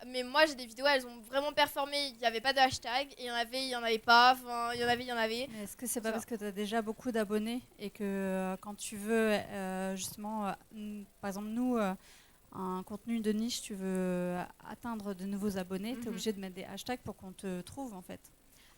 Mais moi j'ai des vidéos, elles ont vraiment performé. Il n'y avait pas de hashtag, et il y en avait pas. Enfin, il y en avait. Mais est-ce que c'est pas parce que tu as déjà beaucoup d'abonnés et que quand tu veux justement, par exemple nous, un contenu de niche, tu veux atteindre de nouveaux abonnés, tu es obligé de mettre des hashtags pour qu'on te trouve en fait.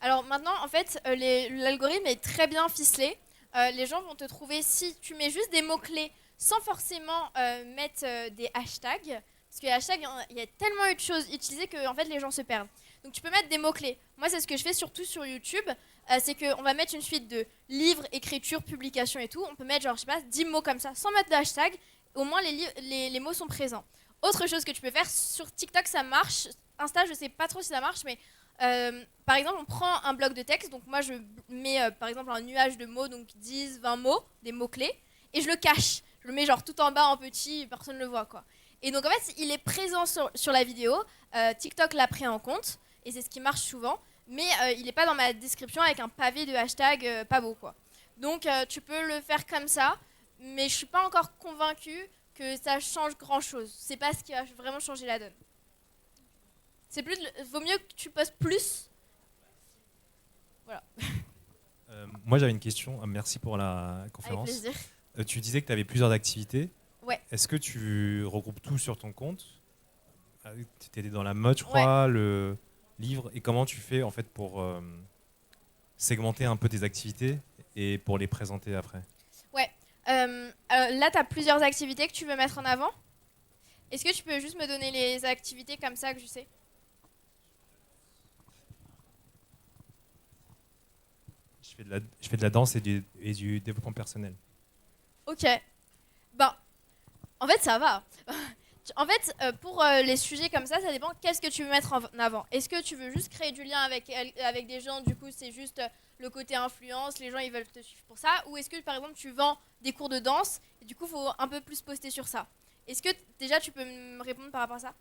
Alors maintenant, en fait, l'algorithme est très bien ficelé. Les gens vont te trouver si tu mets juste des mots-clés sans forcément mettre des hashtags. Parce que les hashtags, il y a tellement eu de choses utilisées que en fait, les gens se perdent. Donc tu peux mettre des mots-clés. Moi, c'est ce que je fais surtout sur YouTube. C'est qu'on va mettre une suite de livres, écriture, publication et tout. On peut mettre genre, je sais pas, 10 mots comme ça, sans mettre de hashtag. Au moins, les mots sont présents. Autre chose que tu peux faire, sur TikTok, ça marche. Insta, je sais pas trop si ça marche, mais par exemple, on prend un bloc de texte. Donc moi, je mets par exemple un nuage de mots, donc 10, 20 mots, des mots-clés, et je le cache. Je le mets genre tout en bas en petit, personne ne le voit, quoi. Et donc en fait, il est présent sur la vidéo. TikTok l'a pris en compte, et c'est ce qui marche souvent. Mais il n'est pas dans ma description avec un pavé de hashtag pas beau, quoi. Donc tu peux le faire comme ça, mais je suis pas encore convaincue que ça change grand-chose. C'est pas ce qui va vraiment changer la donne. C'est plus, vaut mieux que tu postes plus. Voilà. Moi j'avais une question. Merci pour la Avec conférence. plaisir. Tu disais que tu avais plusieurs activités. Ouais. Est-ce que tu regroupes tout sur ton compte? Tu étais dans la mode, je crois, le livre. Et comment tu fais en fait pour segmenter un peu tes activités et pour les présenter après? Ouais. Là, tu as plusieurs activités que tu veux mettre en avant. Est-ce que tu peux juste me donner les activités comme ça que je sais? Je fais de la danse et du développement personnel. Ok. Ben, en fait, ça va. En fait, pour les sujets comme ça dépend qu'est-ce que tu veux mettre en avant. Est-ce que tu veux juste créer du lien avec des gens, du coup c'est juste le côté influence, les gens ils veulent te suivre pour ça, ou est-ce que par exemple tu vends des cours de danse, et du coup il faut un peu plus poster sur ça. Est-ce que déjà tu peux me répondre par rapport à ça?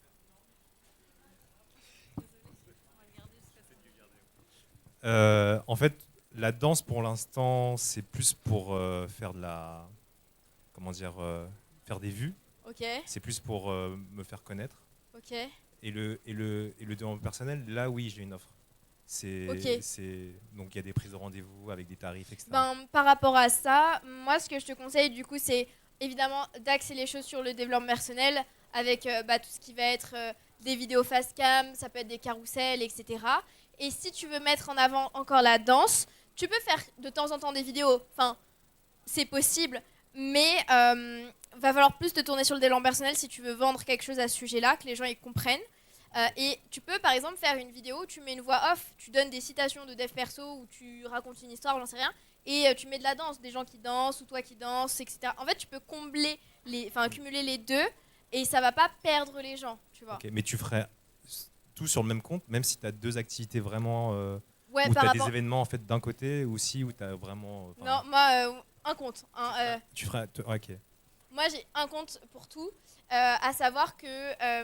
En fait, la danse pour l'instant c'est plus pour faire de la... Comment dire, faire des vues. Ok, C'est plus pour me faire connaître. ok. Et le développement personnel, là oui, j'ai une offre. Ok. Donc il y a des prises de rendez-vous avec des tarifs, etc. Par rapport à ça, moi, ce que je te conseille, du coup, c'est évidemment d'axer les choses sur le développement personnel avec tout ce qui va être des vidéos face cam, ça peut être des carousels, etc. Et si tu veux mettre en avant encore la danse, tu peux faire de temps en temps des vidéos. Enfin, c'est possible, mais va falloir plus te tourner sur le développement personnel si tu veux vendre quelque chose à ce sujet-là, que les gens y comprennent. Et tu peux par exemple faire une vidéo où tu mets une voix off, tu donnes des citations de dev perso ou tu racontes une histoire, j'en sais rien, et tu mets de la danse, des gens qui dansent ou toi qui danses, etc. En fait, tu peux cumuler les deux et ça va pas perdre les gens, tu vois. Ok, mais tu ferais tout sur le même compte, même si tu as deux activités vraiment. Ouais, Ou tu par as des rapport. événements en fait d'un côté, ou si, où tu as vraiment. Non, moi, un compte. Tu ferais. Ok. Moi, j'ai un compte pour tout, à savoir que,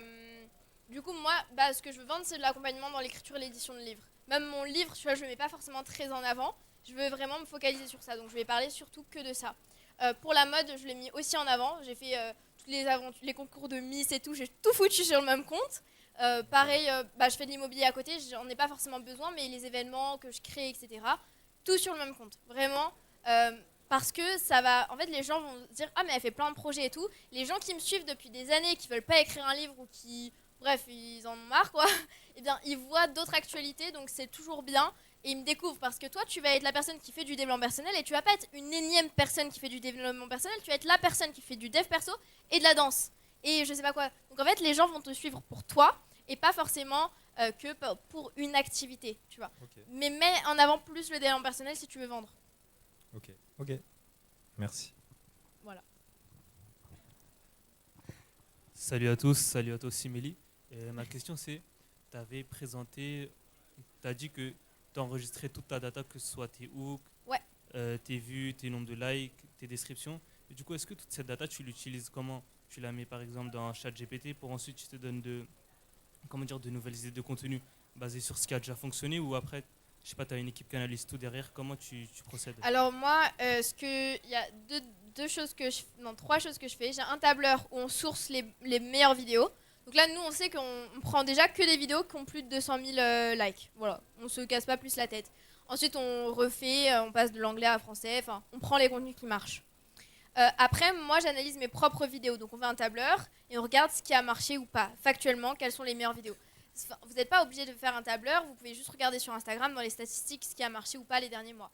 du coup, moi, ce que je veux vendre, c'est de l'accompagnement dans l'écriture et l'édition de livres. Même mon livre, tu vois, je le mets pas forcément très en avant. Je veux vraiment me focaliser sur ça, donc je vais parler surtout que de ça. Pour la mode, je l'ai mis aussi en avant. J'ai fait tous les concours de Miss et tout, j'ai tout foutu sur le même compte. Pareil, je fais de l'immobilier à côté, j'en ai pas forcément besoin, mais les événements que je crée, etc., tout sur le même compte. Vraiment. Parce que ça va. En fait, les gens vont se dire ah, mais elle fait plein de projets et tout. Les gens qui me suivent depuis des années, qui veulent pas écrire un livre ou qui. Bref, ils en ont marre, quoi. Eh bien, ils voient d'autres actualités, donc c'est toujours bien. Et ils me découvrent parce que toi, tu vas être la personne qui fait du développement personnel et tu vas pas être une énième personne qui fait du développement personnel. Tu vas être la personne qui fait du dev perso et de la danse. Et je sais pas quoi. Donc en fait, les gens vont te suivre pour toi et pas forcément que pour une activité, tu vois. Ok. Mais mets en avant plus le développement personnel si tu veux vendre. Ok. Merci. Voilà. Salut à tous, salut à toi aussi Mélie. Ma question c'est, tu avais présenté, tu as dit que tu enregistrais toute ta data, que ce soit tes hooks, Ouais. tes vues, tes nombres de likes, tes descriptions. Et du coup, est-ce que toute cette data, tu l'utilises comment? Tu la mets par exemple dans un chat GPT pour ensuite tu te donnes de nouvelles idées de contenu basées sur ce qui a déjà fonctionné, ou après, je sais pas, tu as une équipe qui analyse tout derrière, comment tu procèdes? Alors moi, il y a trois choses que je fais. J'ai un tableur où on source les meilleures vidéos. Donc là, nous, on sait qu'on prend déjà que des vidéos qui ont plus de 200 000 likes. Voilà, on se casse pas plus la tête. Ensuite, on refait, on passe de l'anglais à français. Enfin, on prend les contenus qui marchent. Après, moi, j'analyse mes propres vidéos. Donc on fait un tableur et on regarde ce qui a marché ou pas. Factuellement, quelles sont les meilleures vidéos. Vous n'êtes pas obligé de faire un tableur. Vous pouvez juste regarder sur Instagram dans les statistiques ce qui a marché ou pas les derniers mois.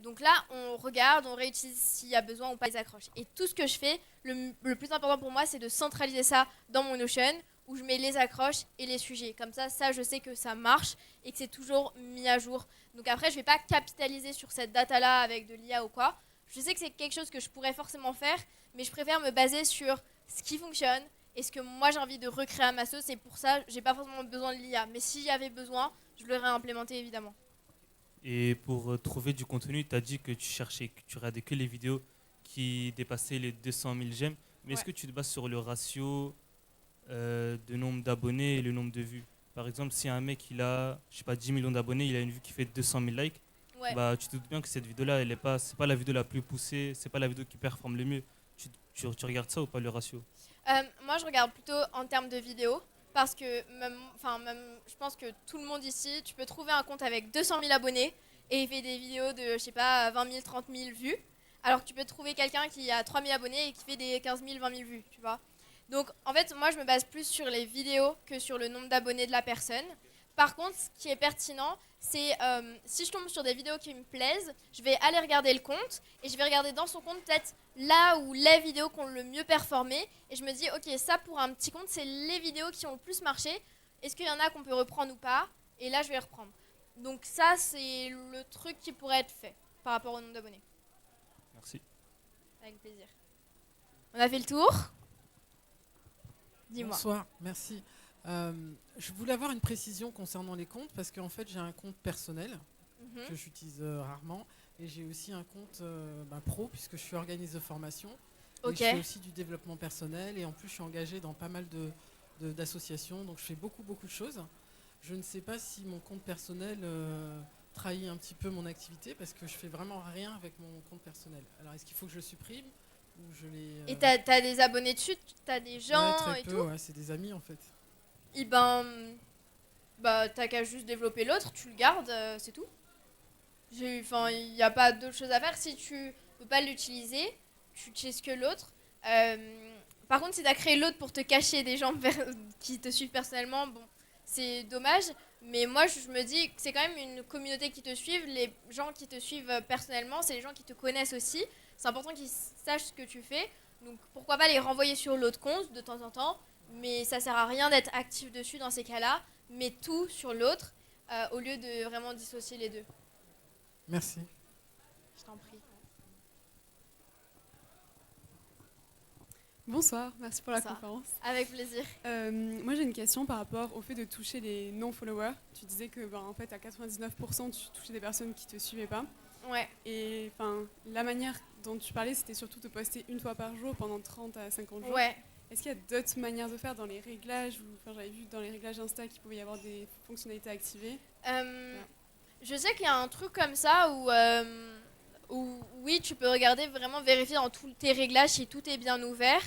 Donc là, on regarde, on réutilise s'il y a besoin ou pas les accroches. Et tout ce que je fais, le plus important pour moi, c'est de centraliser ça dans mon Notion, où je mets les accroches et les sujets. Comme ça, je sais que ça marche et que c'est toujours mis à jour. Donc après, je ne vais pas capitaliser sur cette data-là avec de l'IA ou quoi. Je sais que c'est quelque chose que je pourrais forcément faire, mais je préfère me baser sur ce qui fonctionne et ce que moi j'ai envie de recréer à ma sauce. Et pour ça, j'ai pas forcément besoin de l'IA. Mais s'il y avait besoin, je l'aurais implémenté évidemment. Et pour trouver du contenu, tu as dit que tu regardais que les vidéos qui dépassaient les 200 000 j'aime. Mais est-ce que tu te bases sur le ratio de nombre d'abonnés et le nombre de vues? Par exemple, si un mec il a, je sais pas, 10 millions d'abonnés, il a une vue qui fait 200 000 likes, Ouais. tu te doutes bien que cette vidéo-là, c'est pas la vidéo la plus poussée, c'est pas la vidéo qui performe le mieux. Tu regardes ça ou pas, le ratio? Moi, je regarde plutôt en termes de vidéos. Parce que même, je pense que tout le monde ici, tu peux trouver un compte avec 200 000 abonnés et il fait des vidéos de, je sais pas, 20 000, 30 000 vues. Alors que tu peux trouver quelqu'un qui a 3 000 abonnés et qui fait des 15 000, 20 000 vues, tu vois. Donc, en fait, moi, je me base plus sur les vidéos que sur le nombre d'abonnés de la personne. Par contre, ce qui est pertinent, c'est si je tombe sur des vidéos qui me plaisent, je vais aller regarder le compte et je vais regarder dans son compte peut-être là où les vidéos qui ont le mieux performé. Et je me dis, ok, ça pour un petit compte, c'est les vidéos qui ont le plus marché. Est-ce qu'il y en a qu'on peut reprendre ou pas? Et là, je vais les reprendre. Donc ça, c'est le truc qui pourrait être fait par rapport au nombre d'abonnés. Merci. Avec plaisir. On a fait le tour? Dis-moi. Bonsoir, merci. Je voulais avoir une précision concernant les comptes parce qu'en fait j'ai un compte personnel que j'utilise rarement et j'ai aussi un compte pro puisque je suis organisme de formation. Et je fais aussi du développement personnel et en plus je suis engagé dans pas mal d'associations, donc je fais beaucoup de choses. Je ne sais pas si mon compte personnel trahit un petit peu mon activité parce que je fais vraiment rien avec mon compte personnel. Alors est-ce qu'il faut que je le supprime ou je les... Et t'as des abonnés dessus? T'as des gens très et peu, tout? ouais, c'est des amis en fait. Et ben, bah t'as qu'à juste développer l'autre, tu le gardes, c'est tout. Enfin, il n'y a pas d'autre chose à faire. Si tu peux pas l'utiliser, tu utilises que l'autre. Par contre, si tu as créé l'autre pour te cacher des gens qui te suivent personnellement, bon, c'est dommage. Mais moi, je me dis que c'est quand même une communauté qui te suit. Les gens qui te suivent personnellement, c'est les gens qui te connaissent aussi. C'est important qu'ils sachent ce que tu fais. Donc, pourquoi pas les renvoyer sur l'autre compte de temps en temps. Mais ça sert à rien d'être actif dessus dans ces cas-là. Mets tout sur l'autre au lieu de vraiment dissocier les deux. Merci. Je t'en prie. Bonsoir, merci pour la Bonsoir. conférence. Avec plaisir. Moi j'ai une question par rapport au fait de toucher les non-followers. Tu disais que en fait à 99% tu touchais des personnes qui ne te suivaient pas. Ouais. Et la manière dont tu parlais c'était surtout de poster une fois par jour pendant 30 à 50 jours. Ouais. Est-ce qu'il y a d'autres manières de faire dans les réglages j'avais vu dans les réglages Insta qu'il pouvait y avoir des fonctionnalités activées. Je sais qu'il y a un truc comme ça où oui, tu peux regarder, vraiment vérifier dans tous tes réglages si tout est bien ouvert.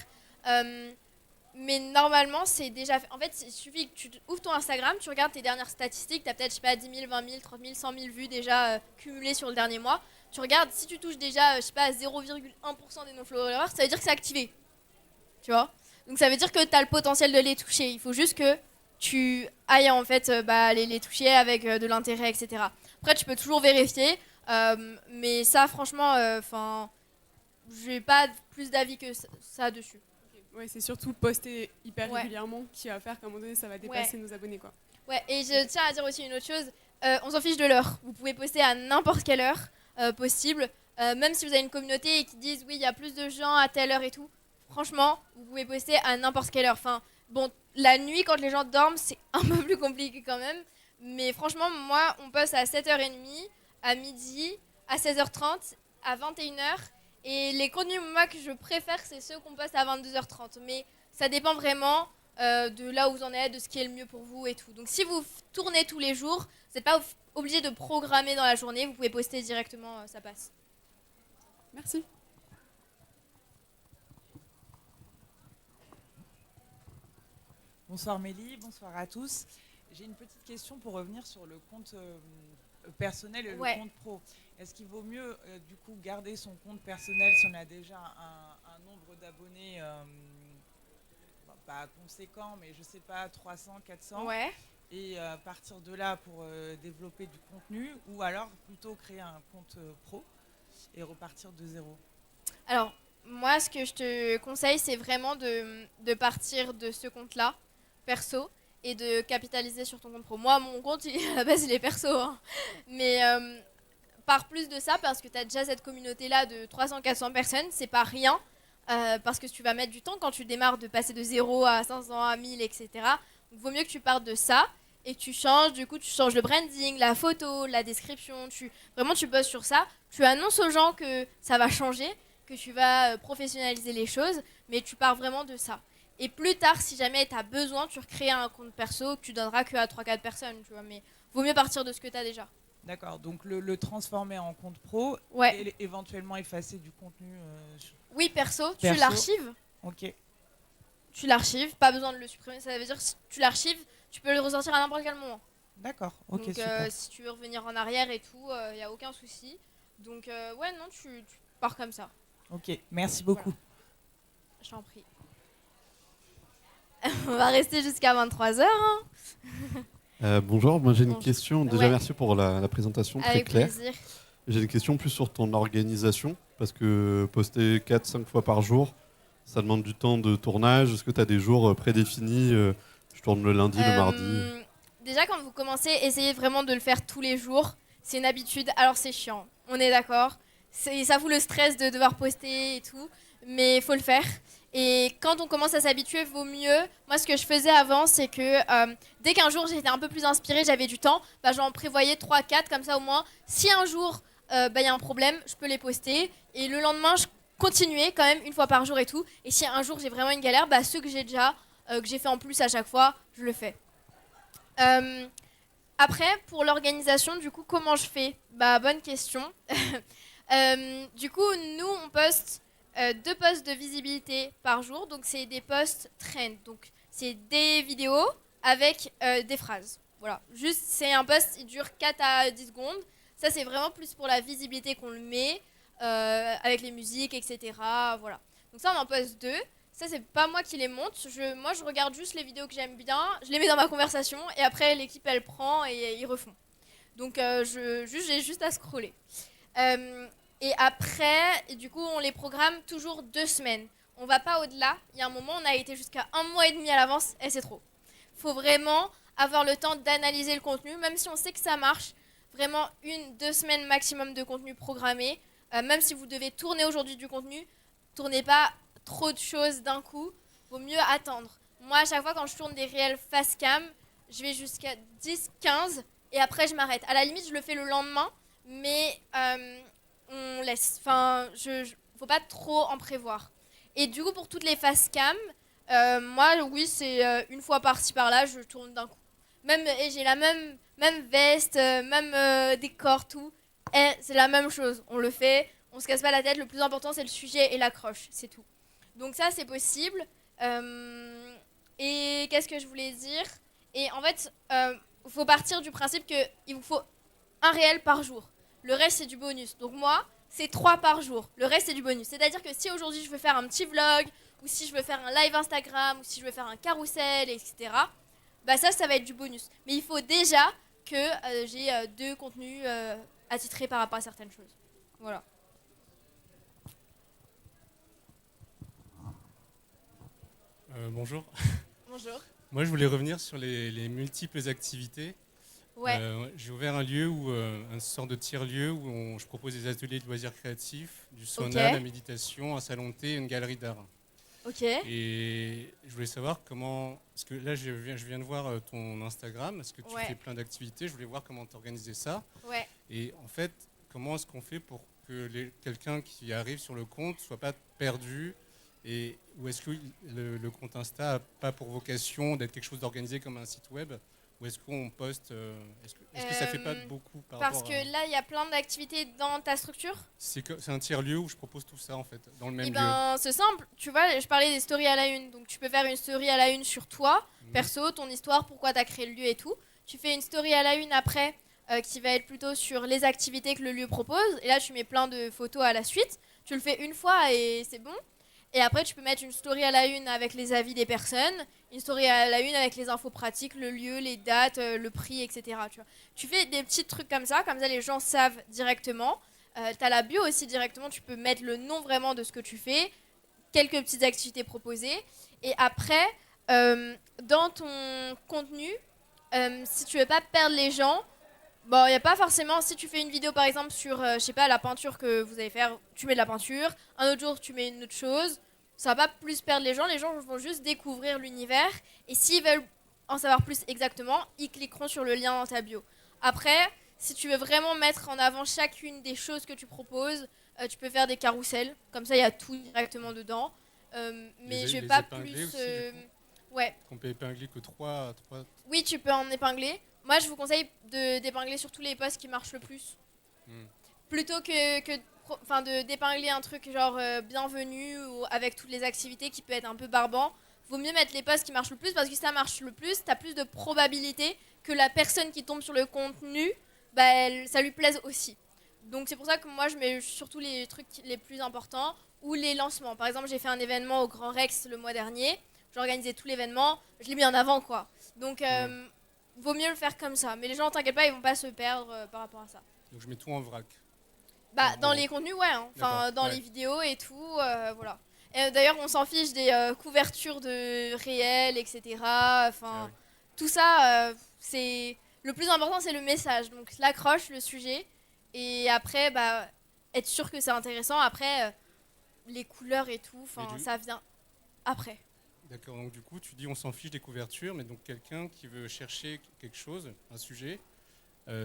Mais normalement, c'est déjà fait. En fait, il suffit que tu ouvres ton Instagram, tu regardes tes dernières statistiques, tu as peut-être, je sais pas, 10 000, 20 000, 30 000, 100 000 vues déjà cumulées sur le dernier mois. Tu regardes, si tu touches déjà, je sais pas, 0,1% des non-followers, ça veut dire que c'est activé. Tu vois ? Donc ça veut dire que tu as le potentiel de les toucher. Il faut juste que tu ailles en fait les toucher avec de l'intérêt, etc. Après, tu peux toujours vérifier, mais ça, franchement, j'ai pas plus d'avis que ça dessus. Ouais, c'est surtout poster hyper régulièrement qui va faire qu'à un moment donné, ça va dépasser nos abonnés, quoi. Ouais, et je tiens à dire aussi une autre chose, on s'en fiche de l'heure. Vous pouvez poster à n'importe quelle heure possible, même si vous avez une communauté et qui disent oui, il y a plus de gens à telle heure et tout. Franchement, vous pouvez poster à n'importe quelle heure. Enfin, bon, la nuit, quand les gens dorment, c'est un peu plus compliqué quand même. Mais franchement, moi, on poste à 7h30, à midi, à 16h30, à 21h. Et les contenus, moi, que je préfère, c'est ceux qu'on poste à 22h30. Mais ça dépend vraiment de là où vous en êtes, de ce qui est le mieux pour vous et tout. Donc si vous tournez tous les jours, vous n'êtes pas obligé de programmer dans la journée. Vous pouvez poster directement, ça passe. Merci. Bonsoir Mélie, bonsoir à tous. J'ai une petite question pour revenir sur le compte personnel et le compte pro. Est-ce qu'il vaut mieux du coup garder son compte personnel si on a déjà un nombre d'abonnés pas conséquent, mais je sais pas, 300, 400 et partir de là pour développer du contenu, ou alors plutôt créer un compte pro et repartir de zéro? Alors, moi, ce que je te conseille, c'est vraiment de partir de ce compte-là, perso, et de capitaliser sur ton compte pro. Moi, mon compte, à la base, il est perso. Hein. Mais par plus de ça, parce que tu as déjà cette communauté-là de 300-400 personnes, c'est pas rien. Parce que tu vas mettre du temps quand tu démarres de passer de 0 à 500, à 1000, etc. Donc, vaut mieux que tu partes de ça et que tu changes. Du coup, tu changes le branding, la photo, la description. Vraiment, tu bosses sur ça. Tu annonces aux gens que ça va changer, que tu vas professionnaliser les choses, mais tu pars vraiment de ça. Et plus tard, si jamais tu as besoin, tu recrées un compte perso que tu donneras que à 3-4 personnes, tu vois. Mais vaut mieux partir de ce que tu as déjà. D'accord, donc le transformer en compte pro et éventuellement effacer du contenu. Oui, perso, tu l'archives. Ok. Tu l'archives, pas besoin de le supprimer. Ça veut dire que si tu l'archives, tu peux le ressortir à n'importe quel moment. D'accord, ok, donc, super. si tu veux revenir en arrière et tout, il n'y a aucun souci. Donc, non, tu pars comme ça. Ok, merci beaucoup. Voilà. Je t'en prie. On va rester jusqu'à 23h. Hein. Bonjour, moi j'ai une question. Déjà, merci pour la présentation très claire. Avec plaisir. J'ai une question plus sur ton organisation, parce que poster 4-5 fois par jour, ça demande du temps de tournage. Est-ce que tu as des jours prédéfinis je tourne le lundi, le mardi. Déjà, quand vous commencez, essayez vraiment de le faire tous les jours. C'est une habitude. Alors, c'est chiant, on est d'accord. Ça fout le stress de devoir poster et tout, mais il faut le faire. Et quand on commence à s'habituer, vaut mieux. Moi, ce que je faisais avant, c'est que dès qu'un jour j'étais un peu plus inspirée, j'avais du temps, j'en prévoyais 3-4, comme ça au moins. Si un jour y a un problème, je peux les poster. Et le lendemain, je continuais quand même une fois par jour et tout. Et si un jour j'ai vraiment une galère, ceux que j'ai déjà, que j'ai fait en plus à chaque fois, je le fais. Après, pour l'organisation, du coup, comment je fais ? Bonne question. Du coup, nous, on poste 2 posts de visibilité par jour. Donc, c'est des posts trend. Donc, c'est des vidéos avec des phrases. Voilà. Juste, c'est un post, il dure 4 à 10 secondes. Ça, c'est vraiment plus pour la visibilité qu'on le met, avec les musiques, etc. Voilà. Donc ça, on en poste 2. Ça, c'est pas moi qui les monte. Moi, je regarde juste les vidéos que j'aime bien, je les mets dans ma conversation, et après, l'équipe, elle prend et ils refont. Donc, j'ai juste à scroller. Et après, du coup, on les programme toujours 2 semaines. On va pas au-delà. Il y a un moment, on a été jusqu'à 1 mois et demi à l'avance, et c'est trop. Faut vraiment avoir le temps d'analyser le contenu, même si on sait que ça marche. Vraiment 1-2 semaines maximum de contenu programmé. Même si vous devez tourner aujourd'hui du contenu, tournez pas trop de choses d'un coup. Vaut mieux attendre. Moi, à chaque fois, quand je tourne des réels face cam, je vais jusqu'à 10-15 et après, je m'arrête. À la limite, je le fais le lendemain, mais on laisse. Enfin, faut pas trop en prévoir. Et du coup, pour toutes les face cam, moi, oui, c'est une fois par-ci par-là, je tourne d'un coup. Et j'ai la même veste, même décor, tout. Et c'est la même chose. On le fait, on se casse pas la tête. Le plus important, c'est le sujet et l'accroche, c'est tout. Donc ça, c'est possible. Et qu'est-ce que je voulais dire? Et en fait, il faut partir du principe qu'il vous faut un réel par jour. Le reste, c'est du bonus. Donc moi, c'est 3 par jour. Le reste, c'est du bonus. C'est-à-dire que si aujourd'hui, je veux faire un petit vlog, ou si je veux faire un live Instagram, ou si je veux faire un carrousel, etc., bah ça va être du bonus. Mais il faut déjà que j'ai 2 contenus attitrés par rapport à certaines choses. Voilà. Bonjour. Bonjour. Moi, je voulais revenir sur les multiples activités. Ouais. J'ai ouvert un lieu, un sort de tiers-lieu où je propose des ateliers de loisirs créatifs, du sauna, de la méditation, un salon de thé et une galerie d'art. Ok. Et je voulais savoir comment... Parce que là, je viens de voir ton Instagram, parce que tu fais plein d'activités. Je voulais voir comment tu organisais ça. Ouais. Et en fait, comment est-ce qu'on fait pour que quelqu'un qui arrive sur le compte ne soit pas perdu? Et ou est-ce que le compte Insta n'a pas pour vocation d'être quelque chose d'organisé comme un site web? Ou est-ce qu'on poste... est-ce que ça ne fait pas beaucoup par rapport Parce que là, il y a plein d'activités dans ta structure. C'est un tiers-lieu où je propose tout ça, en fait, dans le même lieu. C'est simple. Tu vois, je parlais des stories à la une. Donc, tu peux faire une story à la une sur toi, perso, ton histoire, pourquoi tu as créé le lieu et tout. Tu fais une story à la une après qui va être plutôt sur les activités que le lieu propose. Et là, tu mets plein de photos à la suite. Tu le fais une fois et c'est bon. Et après, tu peux mettre une story à la une avec les avis des personnes, une story à la une avec les infos pratiques, le lieu, les dates, le prix, etc. Tu fais des petits trucs comme ça les gens savent directement. Tu as la bio aussi directement, tu peux mettre le nom vraiment de ce que tu fais, quelques petites activités proposées. Et après, dans ton contenu, si tu veux pas perdre les gens, bon, il n'y a pas forcément, si tu fais une vidéo par exemple sur, je sais pas, la peinture que vous allez faire, tu mets de la peinture, un autre jour tu mets une autre chose, ça va pas plus perdre les gens vont juste découvrir l'univers, et s'ils veulent en savoir plus exactement, ils cliqueront sur le lien dans ta bio. Après, si tu veux vraiment mettre en avant chacune des choses que tu proposes, tu peux faire des carousels, comme ça il y a tout directement dedans, mais je vais pas plus... Aussi, ouais. Qu'on peut épingler que 3... Oui, tu peux en épingler. Moi, je vous conseille d'épingler surtout les posts qui marchent le plus. Plutôt que d'épingler un truc genre bienvenue ou avec toutes les activités qui peut être un peu barbant. Vaut mieux mettre les posts qui marchent le plus parce que si ça marche le plus, tu as plus de probabilité que la personne qui tombe sur le contenu, ça lui plaise aussi. Donc c'est pour ça que moi, je mets surtout les trucs les plus importants ou les lancements. Par exemple, j'ai fait un événement au Grand Rex le mois dernier. J'ai organisé tout l'événement. Je l'ai mis en avant, quoi. Donc... vaut mieux le faire comme ça. Mais les gens, t'inquiète pas, ils vont pas se perdre par rapport à ça. Donc je mets tout en vrac. Dans les contenus, ouais. Enfin, dans les vidéos et tout, voilà. Et d'ailleurs, on s'en fiche des couvertures de réels, etc. Enfin, tout ça, c'est... Le plus important, c'est le message. Donc l'accroche, le sujet. Et après, être sûr que c'est intéressant. Après, les couleurs et tout, ça vient après. D'accord, donc du coup, tu dis on s'en fiche des couvertures, mais donc quelqu'un qui veut chercher quelque chose, un sujet,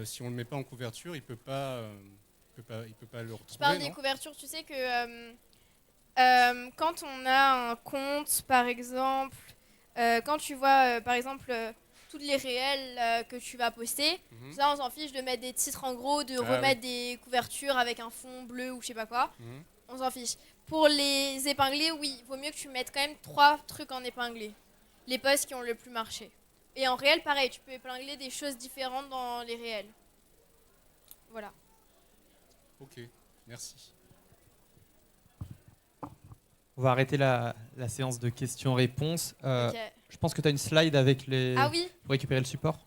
si on ne le met pas en couverture, il peut pas le retrouver. Je parle des couvertures, tu sais que quand on a un compte, par exemple, quand tu vois, par exemple, toutes les réels que tu vas poster, ça, on s'en fiche de mettre des titres en gros, de remettre des couvertures avec un fond bleu ou je sais pas quoi. On s'en fiche. Pour les épingler, oui, il vaut mieux que tu mettes quand même 3 trucs en épinglé. Les posts qui ont le plus marché. Et en réel, pareil, tu peux épingler des choses différentes dans les réels. Voilà. Ok, merci. On va arrêter la séance de questions-réponses. Ok. Je pense que tu as une slide avec les... Ah oui. Pour récupérer le support.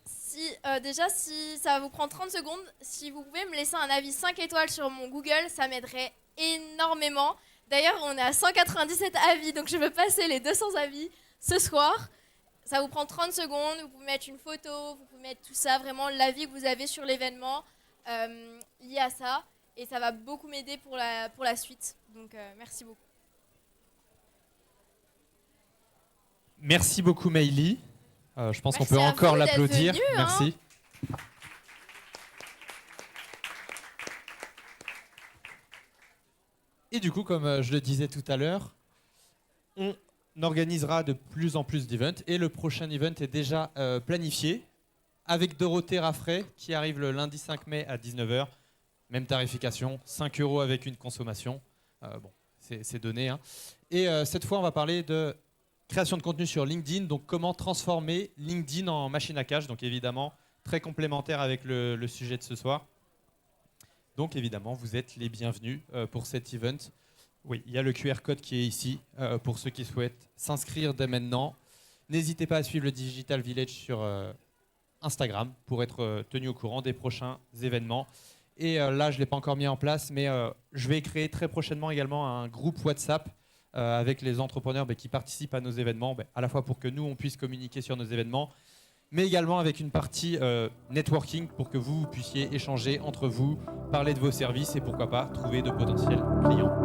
Déjà, si ça va vous prendre 30 secondes, si vous pouvez me laisser un avis 5 étoiles sur mon Google, ça m'aiderait énormément. D'ailleurs, on est à 197 avis, donc je veux passer les 200 avis ce soir. Ça vous prend 30 secondes, vous pouvez mettre une photo, vous pouvez mettre tout ça, vraiment l'avis que vous avez sur l'événement lié à ça. Et ça va beaucoup m'aider pour la suite. Donc, merci beaucoup. Merci beaucoup, Meili. Je pense qu'on Merci peut à encore vous d'être l'applaudir. venus, hein. Merci. Et du coup, comme je le disais tout à l'heure, on organisera de plus en plus d'events. Et le prochain event est déjà planifié avec Dorothée Raffray qui arrive le lundi 5 mai à 19h. Même tarification, 5 € avec une consommation. Bon, c'est donné. Hein. Et cette fois, on va parler de création de contenu sur LinkedIn, donc comment transformer LinkedIn en machine à cash. Donc évidemment, très complémentaire avec le sujet de ce soir. Donc évidemment, vous êtes les bienvenus pour cet event. Oui, il y a le QR code qui est ici pour ceux qui souhaitent s'inscrire dès maintenant. N'hésitez pas à suivre le Digital Village sur Instagram pour être tenu au courant des prochains événements. Et là, je ne l'ai pas encore mis en place, mais je vais créer très prochainement également un groupe WhatsApp avec les entrepreneurs qui participent à nos événements, à la fois pour que nous, on puisse communiquer sur nos événements, mais également avec une partie networking pour que vous puissiez échanger entre vous, parler de vos services et pourquoi pas trouver de potentiels clients.